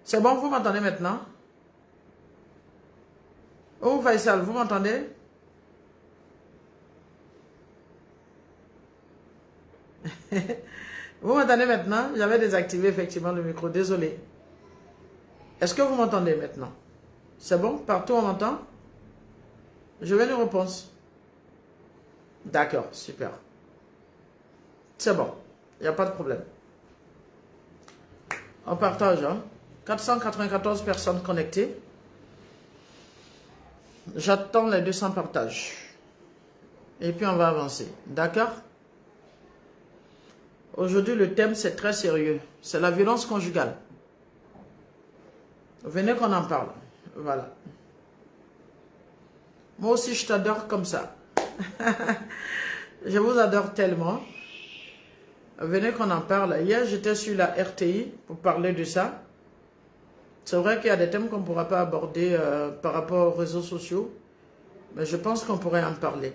C'est bon, vous m'entendez maintenant? Oh, Faisal, vous m'entendez? Vous m'entendez maintenant? J'avais désactivé effectivement le micro, désolé. Est-ce que vous m'entendez maintenant? C'est bon? Partout on m'entend? Je veux une réponse. D'accord, super. C'est bon, il n'y a pas de problème. On partage, hein? 494 personnes connectées. J'attends les 200 partages. Et puis on va avancer. D'accord? Aujourd'hui, le thème, c'est très sérieux. C'est la violence conjugale. Venez qu'on en parle. Voilà. Moi aussi, je t'adore comme ça. Je vous adore tellement. Venez qu'on en parle. Hier, j'étais sur la RTI pour parler de ça. C'est vrai qu'il y a des thèmes qu'on ne pourra pas aborder par rapport aux réseaux sociaux. Mais je pense qu'on pourrait en parler.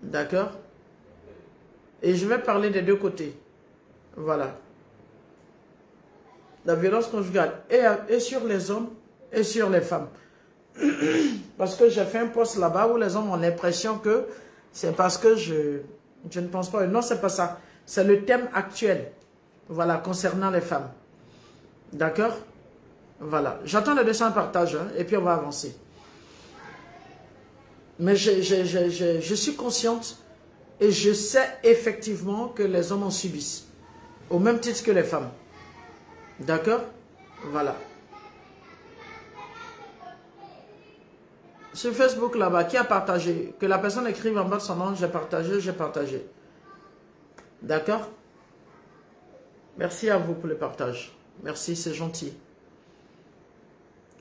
D'accord? Et je vais parler des deux côtés. Voilà. La violence conjugale. Et sur les hommes et sur les femmes. Parce que j'ai fait un post là-bas où les hommes ont l'impression que c'est parce que je ne pense pas. Non, c'est pas ça. C'est le thème actuel. Voilà, concernant les femmes. D'accord? Voilà. J'attends les 200 partages, hein, et puis on va avancer. Mais je suis consciente et je sais effectivement que les hommes en subissent. Au même titre que les femmes. D'accord? Voilà. Sur Facebook là-bas, qui a partagé? Que la personne écrive en bas de son nom, j'ai partagé, j'ai partagé. D'accord? Merci à vous pour le partage. Merci, c'est gentil.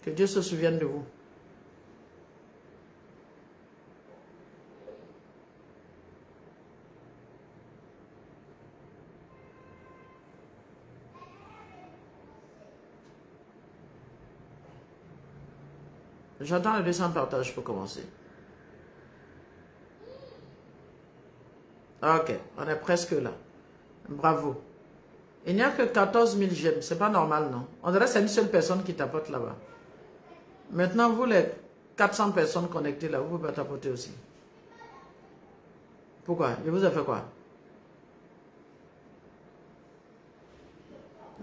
Que Dieu se souvienne de vous. J'attends les 200 partages pour commencer. Ok, on est presque là. Bravo. Il n'y a que 14 000 j'aime. C'est pas normal, non? On dirait que c'est une seule personne qui tapote là-bas. Maintenant, vous, les 400 personnes connectées là, vous pouvez tapoter aussi. Pourquoi? Je vous ai fait quoi?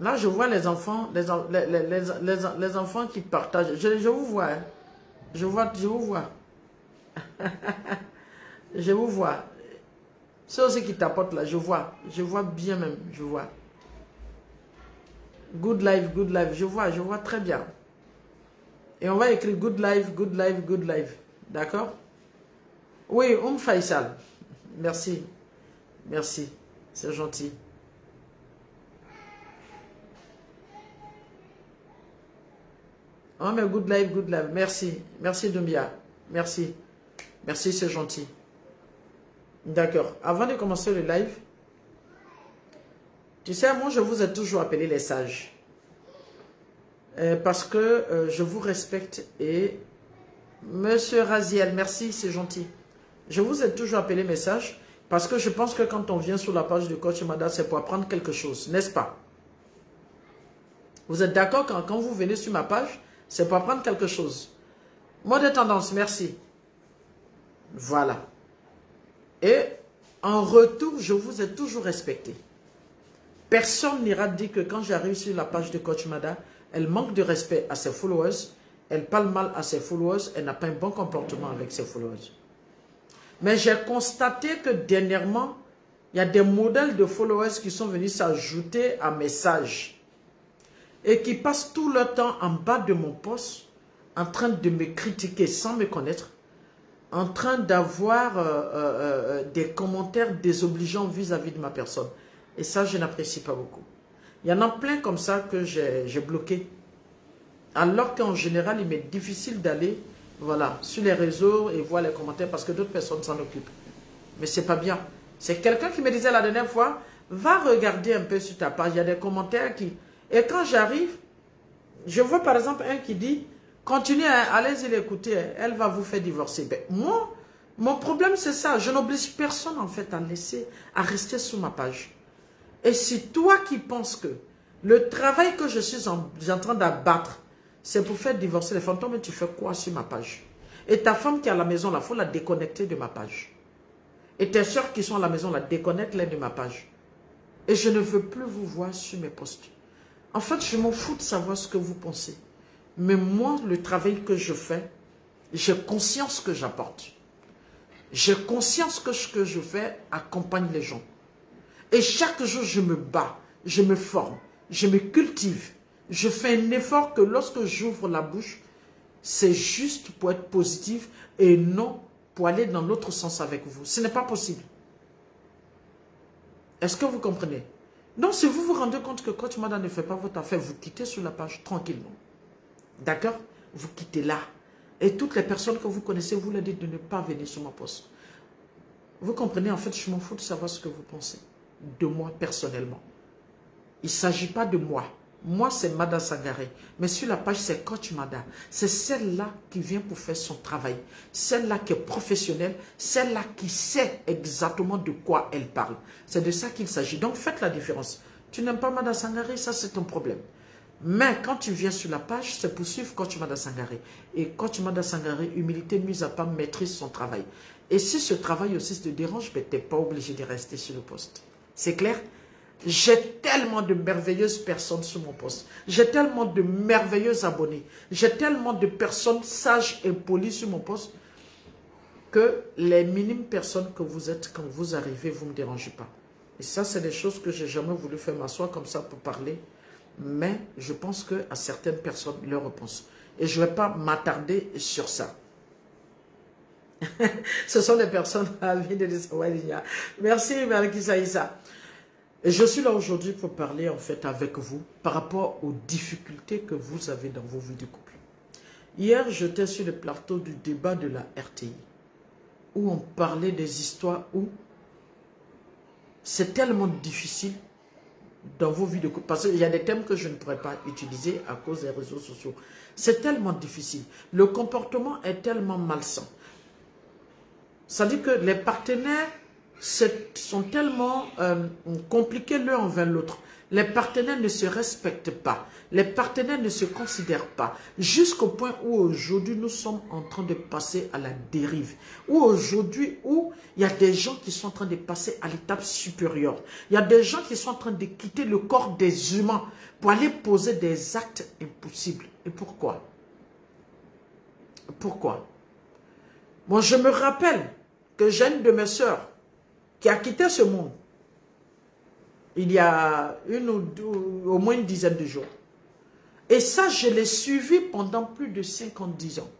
Là, je vois les enfants, les enfants qui partagent. Je vous vois, hein. Je vous vois. Je vous vois. Ceux aussi qui tapotent là, je vois bien même, je vois. Good life, je vois très bien. Et on va écrire good life. D'accord? Oui, Faisal. Merci. Merci. C'est gentil. Oh, mais good life. Merci. Merci, Dumbia. Merci. Merci, c'est gentil. D'accord. Avant de commencer le live, tu sais, moi, je vous ai toujours appelé les sages. Parce que je vous respecte et... Monsieur Raziel, merci, c'est gentil. Je vous ai toujours appelé mes sages parce que je pense que quand on vient sur la page de Coach Mada, c'est pour apprendre quelque chose, n'est-ce pas? Vous êtes d'accord quand vous venez sur ma page, c'est pour apprendre quelque chose. Mot de tendance, merci. Voilà. Et en retour, je vous ai toujours respecté. Personne n'ira dire que quand j'arrive sur la page de Coach Mada, elle manque de respect à ses followers, elle parle mal à ses followers, elle n'a pas un bon comportement avec ses followers. Mais j'ai constaté que dernièrement, il y a des modèles de followers qui sont venus s'ajouter à mes sages et qui passent tout le temps en bas de mon post en train de me critiquer sans me connaître, en train d'avoir des commentaires désobligeants vis-à-vis de ma personne. Et ça, je n'apprécie pas beaucoup. Il y en a plein comme ça que j'ai bloqué. Alors qu'en général, il m'est difficile d'aller sur les réseaux et voir les commentaires parce que d'autres personnes s'en occupent. Mais c'est pas bien. C'est quelqu'un qui me disait la dernière fois, va regarder un peu sur ta page, il y a des commentaires qui... Et quand j'arrive, je vois par exemple un qui dit, continuez, allez-y l'écouter, elle va vous faire divorcer. Ben, moi, mon problème c'est ça, je n'oblige personne en fait à rester sur ma page. Et si toi qui penses que Le travail que je suis en train d'abattre, c'est pour faire divorcer les femmes. Toi, mais tu fais quoi sur ma page? Et ta femme qui est à la maison, il faut la déconnecter de ma page. Et tes soeurs qui sont à la maison, déconnecte-les de ma page. Et je ne veux plus vous voir sur mes posts. En fait, je m'en fous de savoir ce que vous pensez. Mais moi, le travail que je fais, j'ai conscience que j'apporte. J'ai conscience que ce que je fais accompagne les gens. Et chaque jour, je me bats, je me forme, je me cultive. Je fais un effort que lorsque j'ouvre la bouche, c'est juste pour être positif et non pour aller dans l'autre sens avec vous. Ce n'est pas possible. Est-ce que vous comprenez? Donc, si vous vous rendez compte que Coach Mada ne fait pas votre affaire, vous quittez sur la page tranquillement. D'accord? Vous quittez là. Et toutes les personnes que vous connaissez, vous leur dites de ne pas venir sur mon poste. Vous comprenez? En fait, je m'en fous de savoir ce que vous pensez. De moi, personnellement. Il ne s'agit pas de moi. Moi, c'est Mada Sangaré. Mais sur la page, c'est Coach Mada. C'est celle-là qui vient pour faire son travail. Celle-là qui est professionnelle. Celle-là qui sait exactement de quoi elle parle. C'est de ça qu'il s'agit. Donc, faites la différence. Tu n'aimes pas Mada Sangaré, ça c'est ton problème. Mais quand tu viens sur la page, c'est pour suivre Coach Mada Sangaré. Et Coach Mada Sangaré, humilité mise à part, maîtrise son travail. Et si ce travail aussi te dérange, ben, tu n'es pas obligé de rester sur le poste. C'est clair? J'ai tellement de merveilleuses personnes sur mon poste. J'ai tellement de merveilleux abonnés. J'ai tellement de personnes sages et polies sur mon poste que les minimes personnes que vous êtes, quand vous arrivez, vous ne me dérangez pas. Et ça, c'est des choses que j'ai jamais voulu faire m'asseoir comme ça pour parler. Mais je pense qu'à certaines personnes, ils le repensent. Et je ne vais pas m'attarder sur ça. Ce sont des personnes à vie de l'Israël. Merci, Malkissa Issa. Et je suis là aujourd'hui pour parler en fait avec vous par rapport aux difficultés que vous avez dans vos vies de couple. Hier, j'étais sur le plateau du débat de la RTI où on parlait des histoires où c'est tellement difficile dans vos vies de couple. Parce qu'il y a des thèmes que je ne pourrais pas utiliser à cause des réseaux sociaux. C'est tellement difficile. Le comportement est tellement malsain. Ça dit que les partenaires sont tellement compliqués l'un envers l'autre. Les partenaires ne se respectent pas. Les partenaires ne se considèrent pas. Jusqu'au point où aujourd'hui nous sommes en train de passer à la dérive. Où aujourd'hui où il y a des gens qui sont en train de passer à l'étape supérieure. Il y a des gens qui sont en train de quitter le corps des humains pour aller poser des actes impossibles. Et pourquoi? Pourquoi? Moi, je me rappelle que j'ai une de mes sœurs qui a quitté ce monde il y a au moins une dizaine de jours. Et ça, je l'ai suivi pendant plus de 50-10 ans.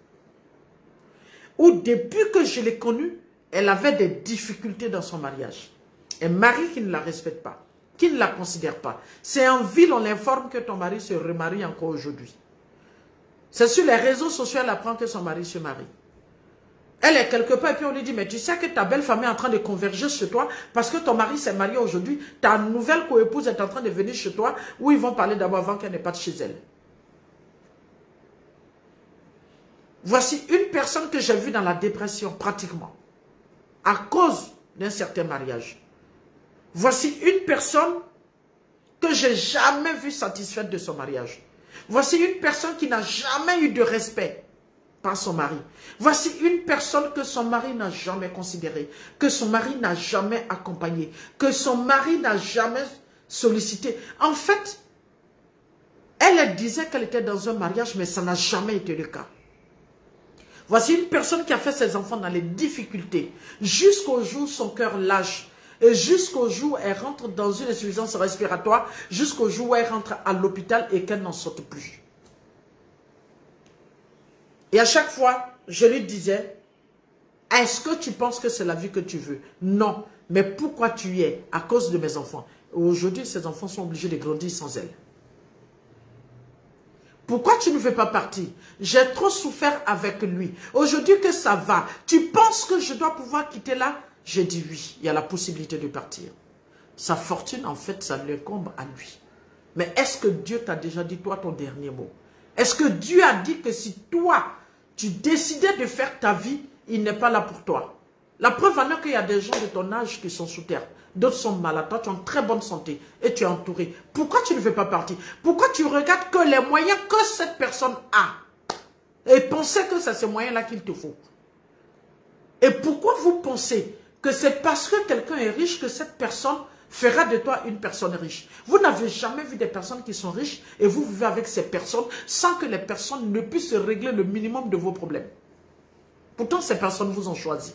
Où depuis que je l'ai connue, elle avait des difficultés dans son mariage. Un mari qui ne la respecte pas, qui ne la considère pas. C'est en ville, on l'informe que ton mari se remarie encore aujourd'hui. C'est sur les réseaux sociaux, elle apprend que son mari se marie. Elle est quelque part et puis on lui dit, mais tu sais que ta belle famille est en train de converger chez toi parce que ton mari s'est marié aujourd'hui, ta nouvelle coépouse est en train de venir chez toi où ils vont parler d'abord avant qu'elle n'ait pas de chez elle. Voici une personne que j'ai vue dans la dépression pratiquement à cause d'un certain mariage. Voici une personne que j'ai jamais vue satisfaite de son mariage. Voici une personne qui n'a jamais eu de respect par son mari. Voici une personne que son mari n'a jamais considérée, que son mari n'a jamais accompagnée, que son mari n'a jamais sollicité. En fait, elle disait qu'elle était dans un mariage, mais ça n'a jamais été le cas. Voici une personne qui a fait ses enfants dans les difficultés, jusqu'au jour où son cœur lâche, et jusqu'au jour où elle rentre dans une insuffisance respiratoire, jusqu'au jour où elle rentre à l'hôpital et qu'elle n'en sorte plus. Et à chaque fois, je lui disais, est-ce que tu penses que c'est la vie que tu veux? Non. Mais pourquoi tu y es? À cause de mes enfants. Aujourd'hui, ces enfants sont obligés de grandir sans elle. Pourquoi tu ne veux pas partir? J'ai trop souffert avec lui. Aujourd'hui que ça va, tu penses que je dois pouvoir quitter là? J'ai dit oui, il y a la possibilité de partir. Sa fortune, en fait, ça lui incombe à lui. Mais est-ce que Dieu t'a déjà dit, toi, ton dernier mot? Est-ce que Dieu a dit que si toi, tu décidais de faire ta vie, il n'est pas là pour toi? La preuve en est qu'il y a des gens de ton âge qui sont sous terre. D'autres sont malades. Toi, tu es en très bonne santé et tu es entouré. Pourquoi tu ne veux pas partir? Pourquoi tu regardes que les moyens que cette personne a et penser que c'est ces moyens-là qu'il te faut? Et pourquoi vous pensez que c'est parce que quelqu'un est riche que cette personne fera de toi une personne riche? Vous n'avez jamais vu des personnes qui sont riches et vous vivez avec ces personnes sans que les personnes ne puissent régler le minimum de vos problèmes. Pourtant, ces personnes vous ont choisi.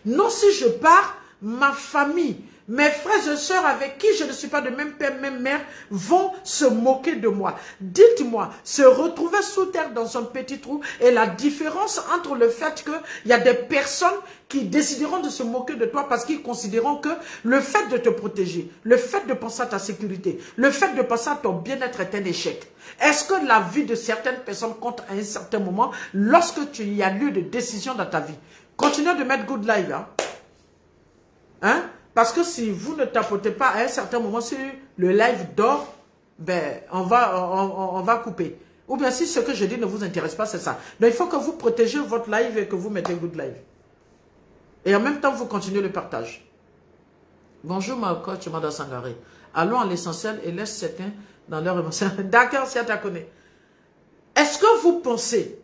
Non, si je pars, ma famille, mes frères et sœurs avec qui je ne suis pas de même père, même mère, vont se moquer de moi. Dites-moi, se retrouver sous terre dans un petit trou et la différence entre le fait qu'il y a des personnes qui décideront de se moquer de toi parce qu'ils considéreront que le fait de te protéger, le fait de penser à ta sécurité, le fait de penser à ton bien-être est un échec. Est-ce que la vie de certaines personnes compte à un certain moment lorsque tu y as lieu de décision dans ta vie? Continuez de mettre good live, hein? Parce que si vous ne tapotez pas à un certain moment, si le live dort, ben, on va couper. Ou bien si ce que je dis ne vous intéresse pas, c'est ça. Donc il faut que vous protégez votre live et que vous mettez good live. Et en même temps, vous continuez le partage. Bonjour ma coach, Madame Sangaré. Allons à l'essentiel et laisse certains dans leur émotion. D'accord, si tu connais. Est-ce que vous pensez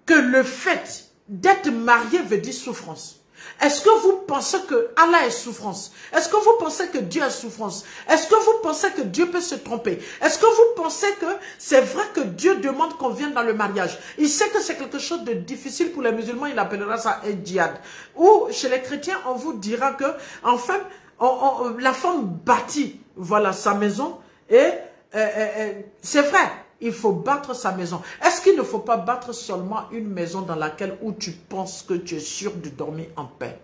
que le fait d'être marié veut dire souffrance? Est-ce que vous pensez que Allah est souffrance? Est-ce que vous pensez que Dieu est souffrance? Est-ce que vous pensez que Dieu peut se tromper? Est-ce que vous pensez que c'est vrai que Dieu demande qu'on vienne dans le mariage? Il sait que c'est quelque chose de difficile pour les musulmans, il appellera ça un djihad. Ou chez les chrétiens, on vous dira que, enfin, la femme bâtit, voilà, sa maison et c'est vrai. Il faut battre sa maison. Est-ce qu'il ne faut pas battre seulement une maison dans laquelle où tu penses que tu es sûr de dormir en paix?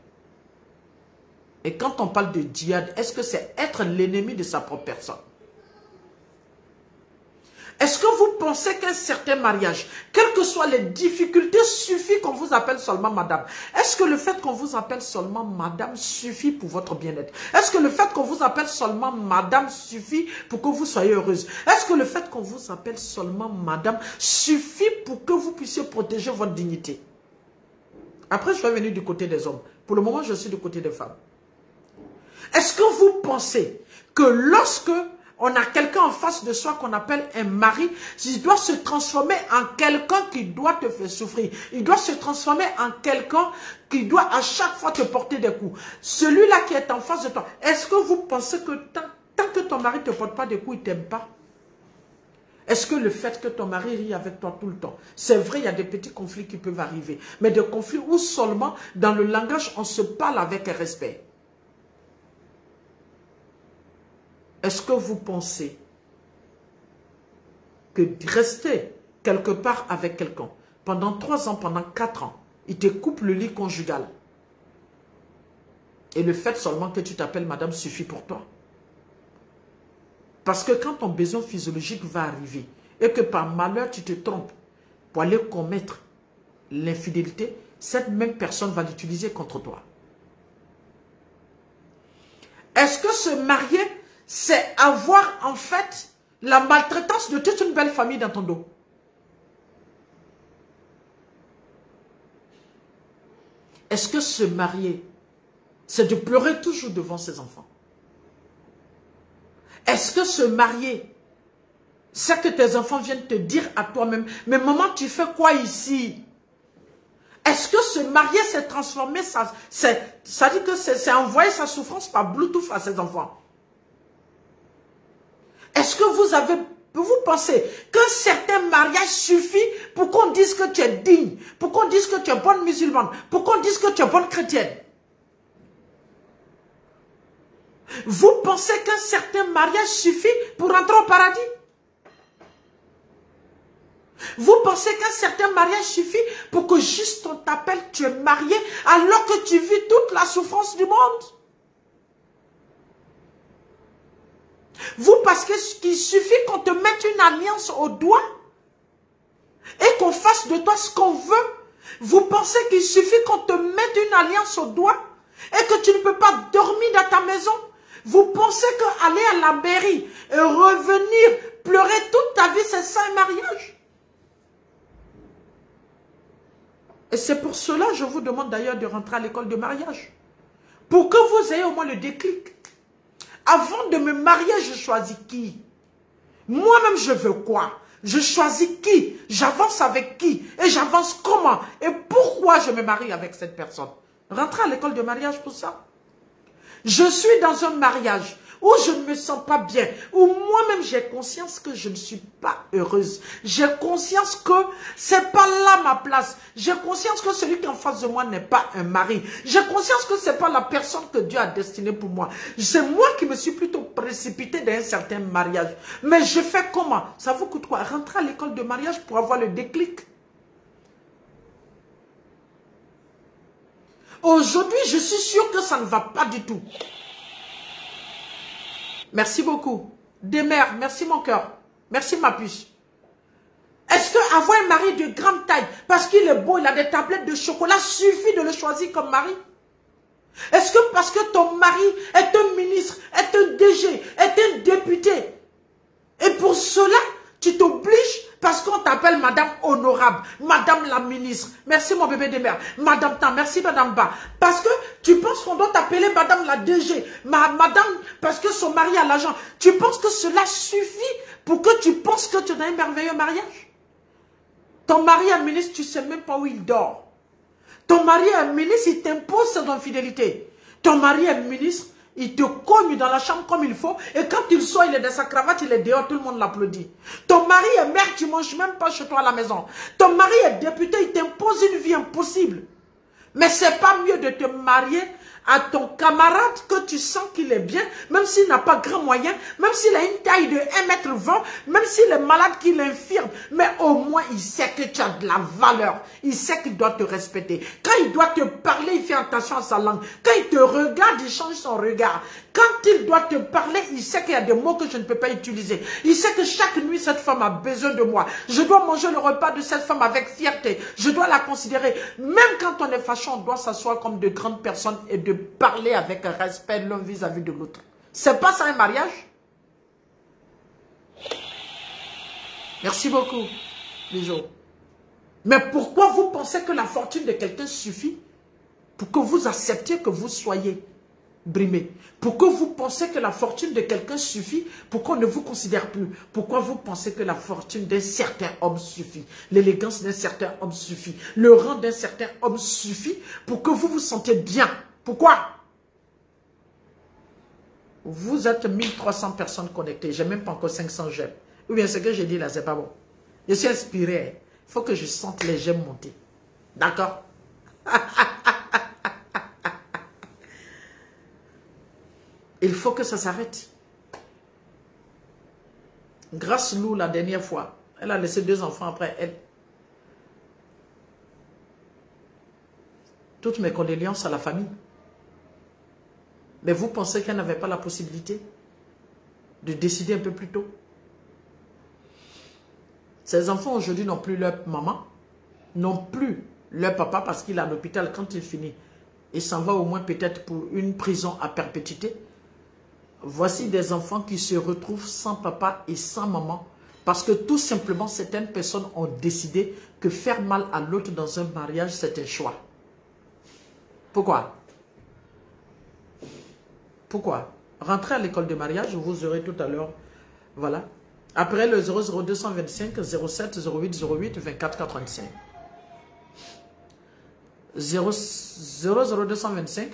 Et quand on parle de djihad, est-ce que c'est être l'ennemi de sa propre personne? Est-ce que vous pensez qu'un certain mariage, quelles que soient les difficultés, suffit qu'on vous appelle seulement madame? Est-ce que le fait qu'on vous appelle seulement madame suffit pour votre bien-être? Est-ce que le fait qu'on vous appelle seulement madame suffit pour que vous soyez heureuse? Est-ce que le fait qu'on vous appelle seulement madame suffit pour que vous puissiez protéger votre dignité? Après, je vais venir du côté des hommes. Pour le moment, je suis du côté des femmes. Est-ce que vous pensez que lorsque on a quelqu'un en face de soi qu'on appelle un mari, il doit se transformer en quelqu'un qui doit te faire souffrir. Il doit se transformer en quelqu'un qui doit à chaque fois te porter des coups. Celui-là qui est en face de toi, est-ce que vous pensez que tant que ton mari ne te porte pas des coups, il ne t'aime pas? Est-ce que le fait que ton mari rit avec toi tout le temps, c'est vrai, il y a des petits conflits qui peuvent arriver, mais des conflits où seulement dans le langage, on se parle avec respect. Est-ce que vous pensez que rester quelque part avec quelqu'un pendant 3 ans, pendant 4 ans, il te coupe le lit conjugal et le fait seulement que tu t'appelles madame suffit pour toi? Parce que quand ton besoin physiologique va arriver et que par malheur tu te trompes pour aller commettre l'infidélité, cette même personne va l'utiliser contre toi. Est-ce que se marier, c'est avoir en fait la maltraitance de toute une belle famille dans ton dos? Est-ce que se marier, c'est de pleurer toujours devant ses enfants? Est-ce que se marier, c'est que tes enfants viennent te dire à toi-même, mais maman, tu fais quoi ici? Est-ce que se marier, c'est transformer ça dit que c'est envoyer sa souffrance par Bluetooth à ses enfants? Est-ce que vous pensez qu'un certain mariage suffit pour qu'on dise que tu es digne, pour qu'on dise que tu es bonne musulmane, pour qu'on dise que tu es bonne chrétienne? Vous pensez qu'un certain mariage suffit pour rentrer au paradis? Vous pensez qu'un certain mariage suffit pour que juste on t'appelle tu es marié alors que tu vis toute la souffrance du monde? Vous pensez qu'il suffit qu'on te mette une alliance au doigt et qu'on fasse de toi ce qu'on veut? Vous pensez qu'il suffit qu'on te mette une alliance au doigt et que tu ne peux pas dormir dans ta maison? Vous pensez qu'aller à la mairie et revenir pleurer toute ta vie, c'est ça un mariage? Et c'est pour cela que je vous demande d'ailleurs de rentrer à l'école de mariage. Pour que vous ayez au moins le déclic. Avant de me marier, je choisis qui? Moi-même, je veux quoi? Je choisis qui? J'avance avec qui? Et j'avance comment? Et pourquoi je me marie avec cette personne? Rentrez à l'école de mariage pour ça. Je suis dans un mariage où je ne me sens pas bien, où moi-même j'ai conscience que je ne suis pas heureuse. J'ai conscience que c'est pas là ma place. J'ai conscience que celui qui est en face de moi n'est pas un mari. J'ai conscience que c'est pas la personne que Dieu a destinée pour moi. C'est moi qui me suis plutôt précipitée dans un certain mariage. Mais je fais comment? Ça vous coûte quoi? Rentrer à l'école de mariage pour avoir le déclic. Aujourd'hui, je suis sûre que ça ne va pas du tout. Merci beaucoup. Démère, merci mon cœur. Merci ma puce. Est-ce que avoir un mari de grande taille, parce qu'il est beau, il a des tablettes de chocolat, suffit de le choisir comme mari? Est-ce que parce que ton mari est un ministre, est un DG, est un député, et pour cela, tu t'obliges parce qu'on t'appelle Madame Honorable, Madame la ministre. Merci mon bébé de mère. Madame Tan, merci Madame Ba. Parce que tu penses qu'on doit t'appeler Madame la DG, Madame, parce que son mari a l'argent. Tu penses que cela suffit pour que tu penses que tu as un merveilleux mariage? Ton mari est ministre, tu ne sais même pas où il dort. Ton mari est ministre, il t'impose son infidélité. Ton mari est ministre, il te cogne dans la chambre comme il faut. Et quand il sort, il est dans sa cravate, il est dehors, tout le monde l'applaudit. Ton mari est maire, tu ne manges même pas chez toi à la maison. Ton mari est député, il t'impose une vie impossible. Mais c'est pas mieux de te marier à ton camarade que tu sens qu'il est bien, même s'il n'a pas grand moyen, même s'il a une taille de 1,20 m, même s'il est malade, qu'il est infirme, mais au moins il sait que tu as de la valeur, il sait qu'il doit te respecter. Quand il doit te parler, il fait attention à sa langue. Quand il te regarde, il change son regard. Quand il doit te parler, il sait qu'il y a des mots que je ne peux pas utiliser. Il sait que chaque nuit, cette femme a besoin de moi. Je dois manger le repas de cette femme avec fierté. Je dois la considérer. Même quand on est fâché, on doit s'asseoir comme de grandes personnes et de parler avec respect l'un vis-à-vis de l'autre. C'est pas ça un mariage? Merci beaucoup, Bijou. Mais pourquoi vous pensez que la fortune de quelqu'un suffit pour que vous acceptiez que vous soyez brimé? Pourquoi vous pensez que la fortune de quelqu'un suffit pour qu'on ne vous considère plus? Pourquoi vous pensez que la fortune d'un certain homme suffit? L'élégance d'un certain homme suffit? Le rang d'un certain homme suffit pour que vous vous sentiez bien? Pourquoi? Vous êtes 1300 personnes connectées. Je n'ai même pas encore 500 j'aime. Ou bien ce que j'ai dit là, c'est pas bon. Je suis inspiré. Il faut que je sente les j'aime monter. D'accord? Il faut que ça s'arrête. Grâce Lou, la dernière fois, elle a laissé 2 enfants après elle. Toutes mes condoléances à la famille. Mais vous pensez qu'elle n'avait pas la possibilité de décider un peu plus tôt? Ces enfants aujourd'hui n'ont plus leur maman, n'ont plus leur papa parce qu'il est à l'hôpital quand il finit. Il s'en va au moins peut-être pour une prison à perpétuité. Voici des enfants qui se retrouvent sans papa et sans maman parce que tout simplement certaines personnes ont décidé que faire mal à l'autre dans un mariage c'est un choix. Pourquoi? Pourquoi? Rentrez à l'école de mariage, vous aurez tout à l'heure, voilà. Après le 00225 07 08 08 24 85. 00225,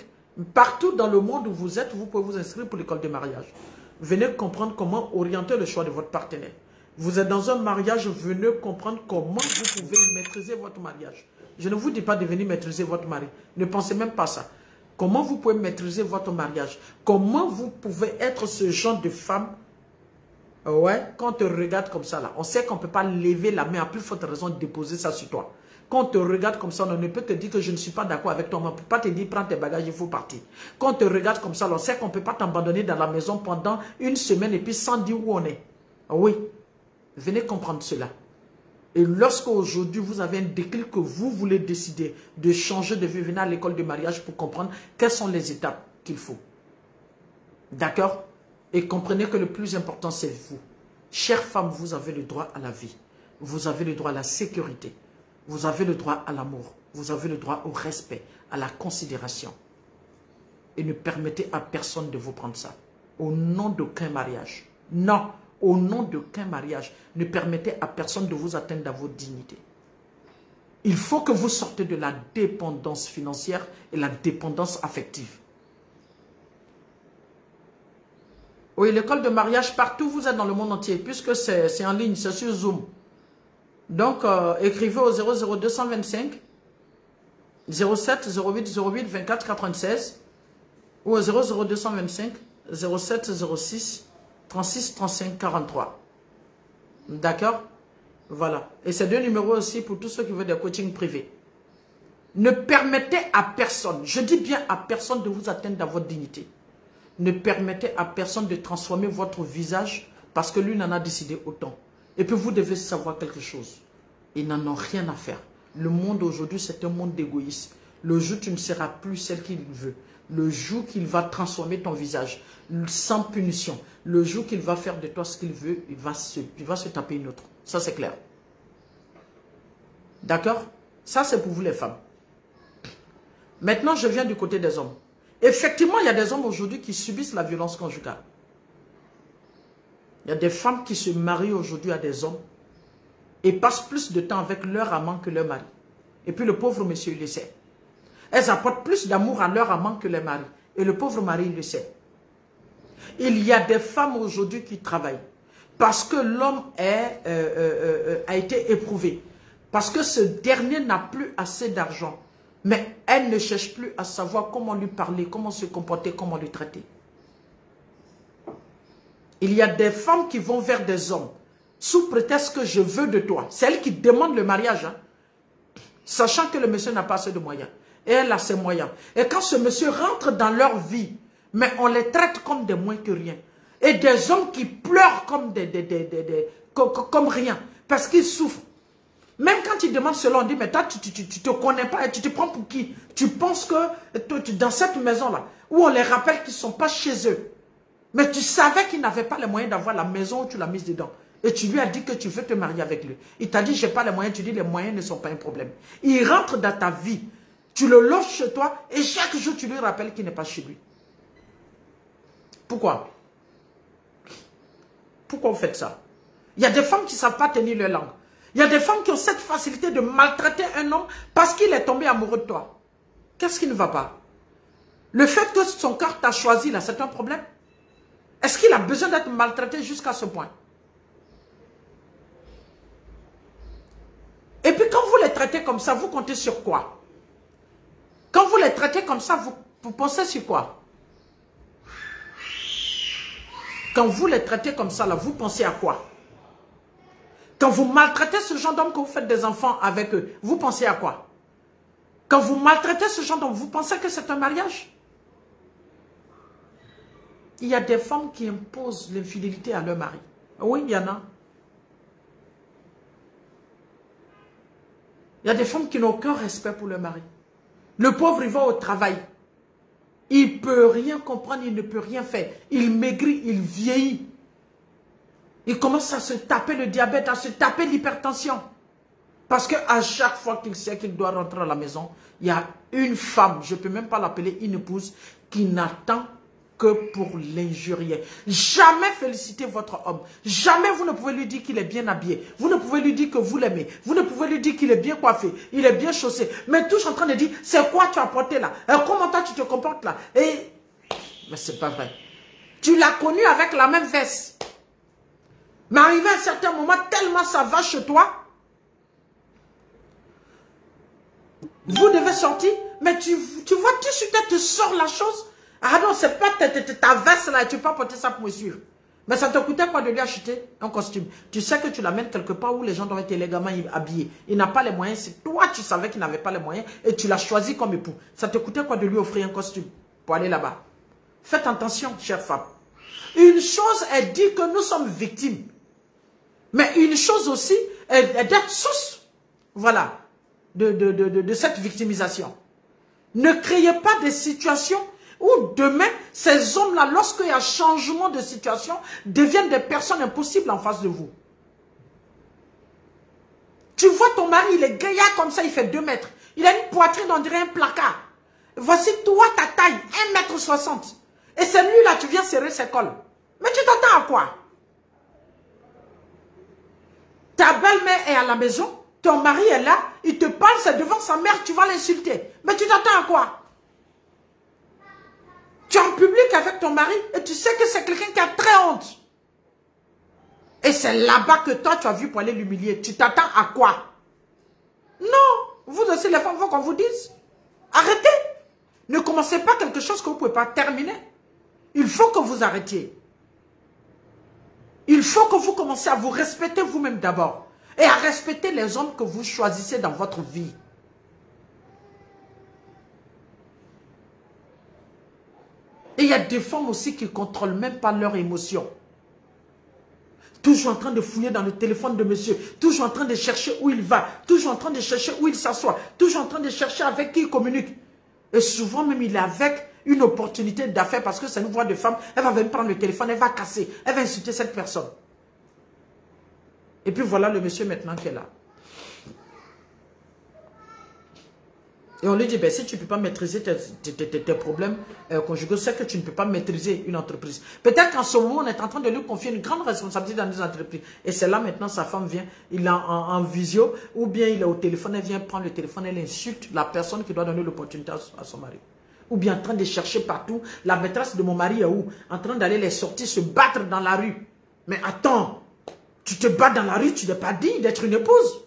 partout dans le monde où vous êtes, vous pouvez vous inscrire pour l'école de mariage. Venez comprendre comment orienter le choix de votre partenaire. Vous êtes dans un mariage, venez comprendre comment vous pouvez maîtriser votre mariage. Je ne vous dis pas de venir maîtriser votre mari. Ne pensez même pas ça. Comment vous pouvez maîtriser votre mariage? Comment vous pouvez être ce genre de femme? Ouais, quand on te regarde comme ça, là, on sait qu'on ne peut pas lever la main à plus forte raison de déposer ça sur toi. Quand on te regarde comme ça, on ne peut te dire que je ne suis pas d'accord avec toi. On ne peut pas te dire prends tes bagages, il faut partir. Quand on te regarde comme ça, on sait qu'on ne peut pas t'abandonner dans la maison pendant une semaine et puis sans dire où on est. Oui, venez comprendre cela. Et lorsque aujourd'hui vous avez un déclic que vous voulez décider de changer de vie, venez à l'école de mariage pour comprendre quelles sont les étapes qu'il faut. D'accord? Et comprenez que le plus important c'est vous. Chère femme, vous avez le droit à la vie. Vous avez le droit à la sécurité. Vous avez le droit à l'amour. Vous avez le droit au respect, à la considération. Et ne permettez à personne de vous prendre ça. Au nom d'aucun mariage. Non, au nom d'aucun mariage. Ne permettez à personne de vous atteindre dans votre dignité. Il faut que vous sortez de la dépendance financière et la dépendance affective. Oui, l'école de mariage, partout vous êtes dans le monde entier, puisque c'est en ligne, c'est sur Zoom. Donc, écrivez au 00225 07 08 08 24 96 ou au 00225 07 06 36 35 43. D'accord? Voilà. Et ces deux numéros aussi pour tous ceux qui veulent des coachings privés. Ne permettez à personne, je dis bien à personne, de vous atteindre dans votre dignité. Ne permettez à personne de transformer votre visage parce que lui n'en a décidé autant. Et puis vous devez savoir quelque chose. Ils n'en ont rien à faire. Le monde aujourd'hui, c'est un monde d'égoïsme. Le jour où tu ne seras plus celle qu'il veut. Le jour qu'il va transformer ton visage sans punition. Le jour qu'il va faire de toi ce qu'il veut, il va se taper une autre. Ça, c'est clair. D'accord? Ça, c'est pour vous les femmes. Maintenant, je viens du côté des hommes. Effectivement, il y a des hommes aujourd'hui qui subissent la violence conjugale. Il y a des femmes qui se marient aujourd'hui à des hommes et passent plus de temps avec leur amant que leur mari. Et puis le pauvre monsieur, il le sait. Elles apportent plus d'amour à leur amant que leur mari. Et le pauvre mari, il le sait. Il y a des femmes aujourd'hui qui travaillent parce que l'homme a été éprouvé. Parce que ce dernier n'a plus assez d'argent. Mais elle ne cherche plus à savoir comment lui parler, comment se comporter, comment lui traiter. Il y a des femmes qui vont vers des hommes sous prétexte que je veux de toi. C'est elle qui demande le mariage, hein, sachant que le monsieur n'a pas assez de moyens. Et elle a ses moyens. Et quand ce monsieur rentre dans leur vie, mais on les traite comme des moins que rien. Et des hommes qui pleurent comme comme rien. Parce qu'ils souffrent. Même quand ils demandent cela, on dit, mais toi, tu te connais pas et tu te prends pour qui? Tu penses que dans cette maison-là, où on les rappelle qu'ils ne sont pas chez eux, mais tu savais qu'ils n'avaient pas les moyens d'avoir la maison où tu l'as mise dedans. Et tu lui as dit que tu veux te marier avec lui. Il t'a dit, je n'ai pas les moyens. Tu dis, les moyens ne sont pas un problème. Il rentre dans ta vie. Tu le loges chez toi et chaque jour, tu lui rappelles qu'il n'est pas chez lui. Pourquoi? Pourquoi vous faites ça? Il y a des femmes qui ne savent pas tenir leur langue. Il y a des femmes qui ont cette facilité de maltraiter un homme parce qu'il est tombé amoureux de toi. Qu'est-ce qui ne va pas? Le fait que son cœur t'a choisi, là, c'est un problème? Est-ce qu'il a besoin d'être maltraité jusqu'à ce point? Et puis quand vous les traitez comme ça, vous comptez sur quoi? Quand vous les traitez comme ça, vous pensez sur quoi? Quand vous les traitez comme ça, là, vous pensez à quoi? Quand vous maltraitez ce genre d'homme, que vous faites des enfants avec eux, vous pensez à quoi? Quand vous maltraitez ce genre d'homme, vous pensez que c'est un mariage? Il y a des femmes qui imposent l'infidélité à leur mari. Oui, il y en a. Il y a des femmes qui n'ont aucun respect pour leur mari. Le pauvre, il va au travail. Il ne peut rien comprendre, il ne peut rien faire. Il maigrit, il vieillit. Il commence à se taper le diabète, à se taper l'hypertension. Parce qu'à chaque fois qu'il sait qu'il doit rentrer à la maison, il y a une femme, je ne peux même pas l'appeler une épouse, qui n'attend que pour l'injurier. Jamais féliciter votre homme. Jamais vous ne pouvez lui dire qu'il est bien habillé. Vous ne pouvez lui dire que vous l'aimez. Vous ne pouvez lui dire qu'il est bien coiffé. Il est bien chaussé. Mais toujours en train de dire, c'est quoi tu as porté là? Comment toi tu te comportes là? Et... mais c'est pas vrai. Tu l'as connu avec la même veste. Mais arrivé à un certain moment, tellement ça va chez toi, vous devez sortir, mais tu vois, tu sors la chose. Ah non, c'est pas ta veste là, tu peux pas porter ça pour me suivre. Mais ça te coûtait quoi de lui acheter un costume? Tu sais que tu l'amènes quelque part où les gens doivent être élégamment habillés. Il n'a pas les moyens, c'est toi, tu savais qu'il n'avait pas les moyens et tu l'as choisi comme époux. Ça te coûtait quoi de lui offrir un costume pour aller là-bas? Faites attention, chère femme. Une chose est dit que nous sommes victimes. Mais une chose aussi est d'être source, voilà, de cette victimisation. Ne créez pas des situations où demain, ces hommes-là, lorsqu'il y a changement de situation, deviennent des personnes impossibles en face de vous. Tu vois ton mari, il est gaillard comme ça, il fait 2 mètres. Il a une poitrine, on dirait un placard. Voici toi, ta taille, 1,60 m. Et c'est lui là, tu viens serrer ses cols. Mais tu t'attends à quoi? Ta belle-mère est à la maison, ton mari est là, il te parle, c'est devant sa mère, tu vas l'insulter. Mais tu t'attends à quoi? Tu es en public avec ton mari et tu sais que c'est quelqu'un qui a très honte. Et c'est là-bas que toi, tu as vu pour aller l'humilier. Tu t'attends à quoi? Non, vous aussi les femmes, il faut qu'on vous dise. Arrêtez. Ne commencez pas quelque chose que vous ne pouvez pas terminer. Il faut que vous arrêtiez. Il faut que vous commenciez à vous respecter vous-même d'abord. Et à respecter les hommes que vous choisissez dans votre vie. Et il y a des femmes aussi qui ne contrôlent même pas leurs émotions. Toujours en train de fouiller dans le téléphone de monsieur. Toujours en train de chercher où il va. Toujours en train de chercher où il s'assoit. Toujours en train de chercher avec qui il communique. Et souvent même il est avec une opportunité d'affaires parce que c'est une voix de femme. Elle va venir prendre le téléphone, elle va casser. Elle va insulter cette personne. Et puis voilà le monsieur maintenant qui est là. Et on lui dit, ben, si tu ne peux pas maîtriser tes problèmes conjugaux, c'est que tu ne peux pas maîtriser une entreprise. Peut-être qu'en ce moment, on est en train de lui confier une grande responsabilité dans nos entreprises. Et c'est là maintenant, sa femme vient, il est en visio, ou bien il est au téléphone, elle vient prendre le téléphone, elle insulte la personne qui doit donner l'opportunité à son mari. Ou bien en train de chercher partout, la maîtresse de mon mari est où? En train d'aller les sortir, se battre dans la rue. Mais attends, tu te bats dans la rue, tu n'es pas digne d'être une épouse.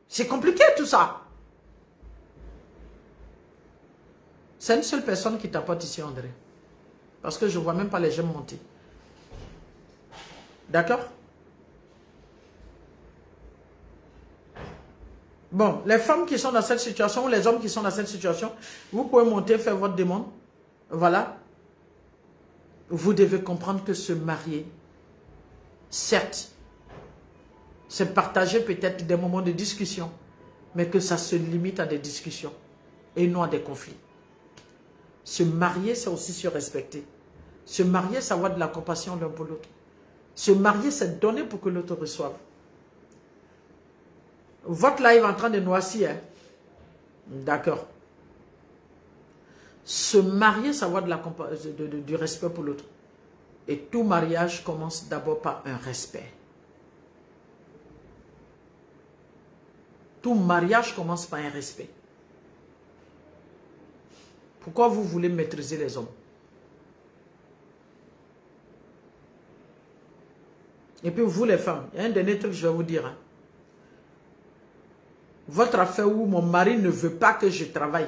C'est compliqué tout ça. C'est une seule personne qui tapote ici, André. Parce que je ne vois même pas les gemmes monter. D'accord? Bon, les femmes qui sont dans cette situation, ou les hommes qui sont dans cette situation, vous pouvez monter, faire votre demande. Voilà. Vous devez comprendre que se marier, certes, c'est partager peut-être des moments de discussion, mais que ça se limite à des discussions et non à des conflits. Se marier, c'est aussi se respecter. Se marier, c'est avoir de la compassion l'un pour l'autre. Se marier, c'est donner pour que l'autre reçoive. Votre live est en train de noircir. Hein? D'accord. Se marier, c'est avoir du respect pour l'autre. Et tout mariage commence d'abord par un respect. Tout mariage commence par un respect. Pourquoi vous voulez maîtriser les hommes? Et puis vous les femmes, il y a un dernier truc que je vais vous dire. Hein. Votre affaire où mon mari ne veut pas que je travaille.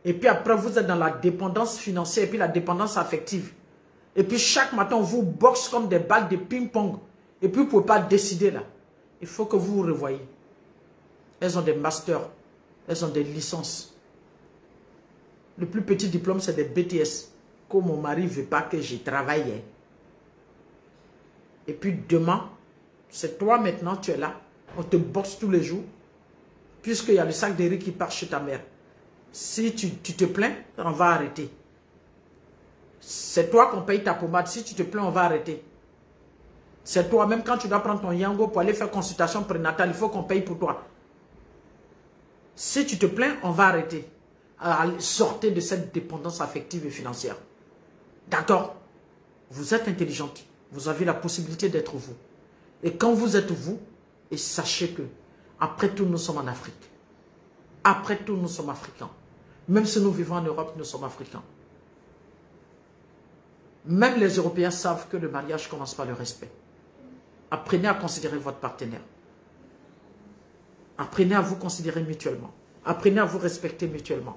Et puis après vous êtes dans la dépendance financière et puis la dépendance affective. Et puis chaque matin on vous boxe comme des balles de ping-pong. Et puis vous ne pouvez pas décider là. Il faut que vous vous revoyez. Elles ont des masters. Elles ont des licences. Le plus petit diplôme, c'est des BTS. Que mon mari ne veut pas que je travaille. Et puis demain, c'est toi maintenant, tu es là. On te boxe tous les jours. Puisqu'il y a le sac de riz qui part chez ta mère. Si tu te plains, on va arrêter. C'est toi qu'on paye ta pommade. Si tu te plains, on va arrêter. C'est toi, même quand tu dois prendre ton yango pour aller faire consultation prénatale, il faut qu'on paye pour toi. Si tu te plains, on va arrêter. Sortez de cette dépendance affective et financière. D'accord? Vous êtes intelligente. Vous avez la possibilité d'être vous. Et quand vous êtes vous, et sachez que, après tout, nous sommes en Afrique. Après tout, nous sommes africains. Même si nous vivons en Europe, nous sommes africains. Même les Européens savent que le mariage commence par le respect. Apprenez à considérer votre partenaire. Apprenez à vous considérer mutuellement. Apprenez à vous respecter mutuellement.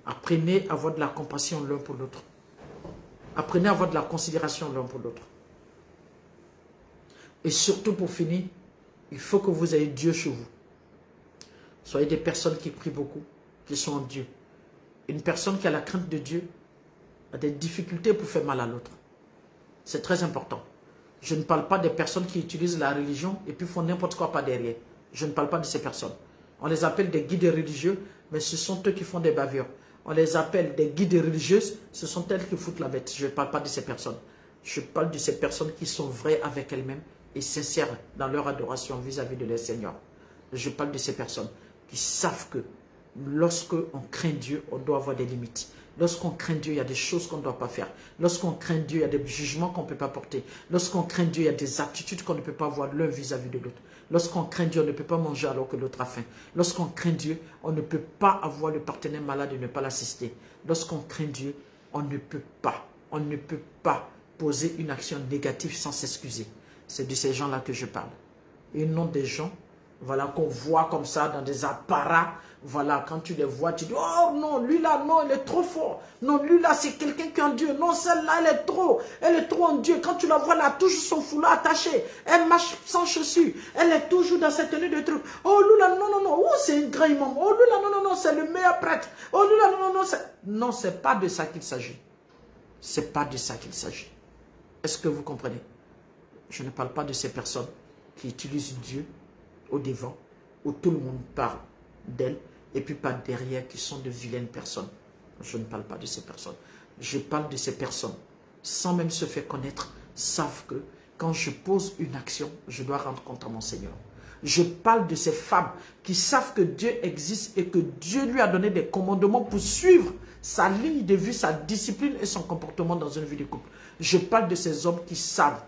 Apprenez à avoir de la compassion l'un pour l'autre. Apprenez à avoir de la considération l'un pour l'autre. Et surtout pour finir, il faut que vous ayez Dieu chez vous. Soyez des personnes qui prient beaucoup, qui sont en Dieu. Une personne qui a la crainte de Dieu a des difficultés pour faire mal à l'autre. C'est très important. Je ne parle pas des personnes qui utilisent la religion et puis font n'importe quoi par derrière. Je ne parle pas de ces personnes. On les appelle des guides religieux, mais ce sont eux qui font des bavures. On les appelle des guides religieuses, ce sont elles qui foutent la bête. Je ne parle pas de ces personnes. Je parle de ces personnes qui sont vraies avec elles-mêmes et sincères dans leur adoration vis-à-vis de leur Seigneur. Je parle de ces personnes qui savent que lorsque on craint Dieu, on doit avoir des limites. Lorsqu'on craint Dieu, il y a des choses qu'on ne doit pas faire. Lorsqu'on craint Dieu, il y a des jugements qu'on ne peut pas porter. Lorsqu'on craint Dieu, il y a des attitudes qu'on ne peut pas avoir l'un vis-à-vis de l'autre. Lorsqu'on craint Dieu, on ne peut pas manger alors que l'autre a faim. Lorsqu'on craint Dieu, on ne peut pas avoir le partenaire malade et ne pas l'assister. Lorsqu'on craint Dieu, on ne peut pas poser une action négative sans s'excuser. C'est de ces gens-là que je parle. Et non des gens, voilà, qu'on voit comme ça dans des apparats. Voilà, quand tu les vois, tu dis, oh non, lui là, non, il est trop fort. Non, lui là, c'est quelqu'un qui est en Dieu. Non, celle-là, elle est trop en Dieu. Quand tu la vois là, toujours son foulard attaché. Elle marche sans chaussures. Elle est toujours dans cette tenue de truc. Oh, lui là, non, non, non. Oh, c'est un grand imam. Oh, lui là, non, non, non, c'est le meilleur prêtre. Oh, lui là, non, non, non. Non, c'est pas de ça qu'il s'agit. C'est pas de ça qu'il s'agit. Est-ce que vous comprenez? Je ne parle pas de ces personnes qui utilisent Dieu au devant, où tout le monde parle d'elles, et puis pas derrière, qui sont de vilaines personnes. Je ne parle pas de ces personnes. Je parle de ces personnes, sans même se faire connaître, savent que quand je pose une action, je dois rendre compte à mon Seigneur. Je parle de ces femmes qui savent que Dieu existe et que Dieu lui a donné des commandements pour suivre sa ligne de vie, sa discipline et son comportement dans une vie de couple. Je parle de ces hommes qui savent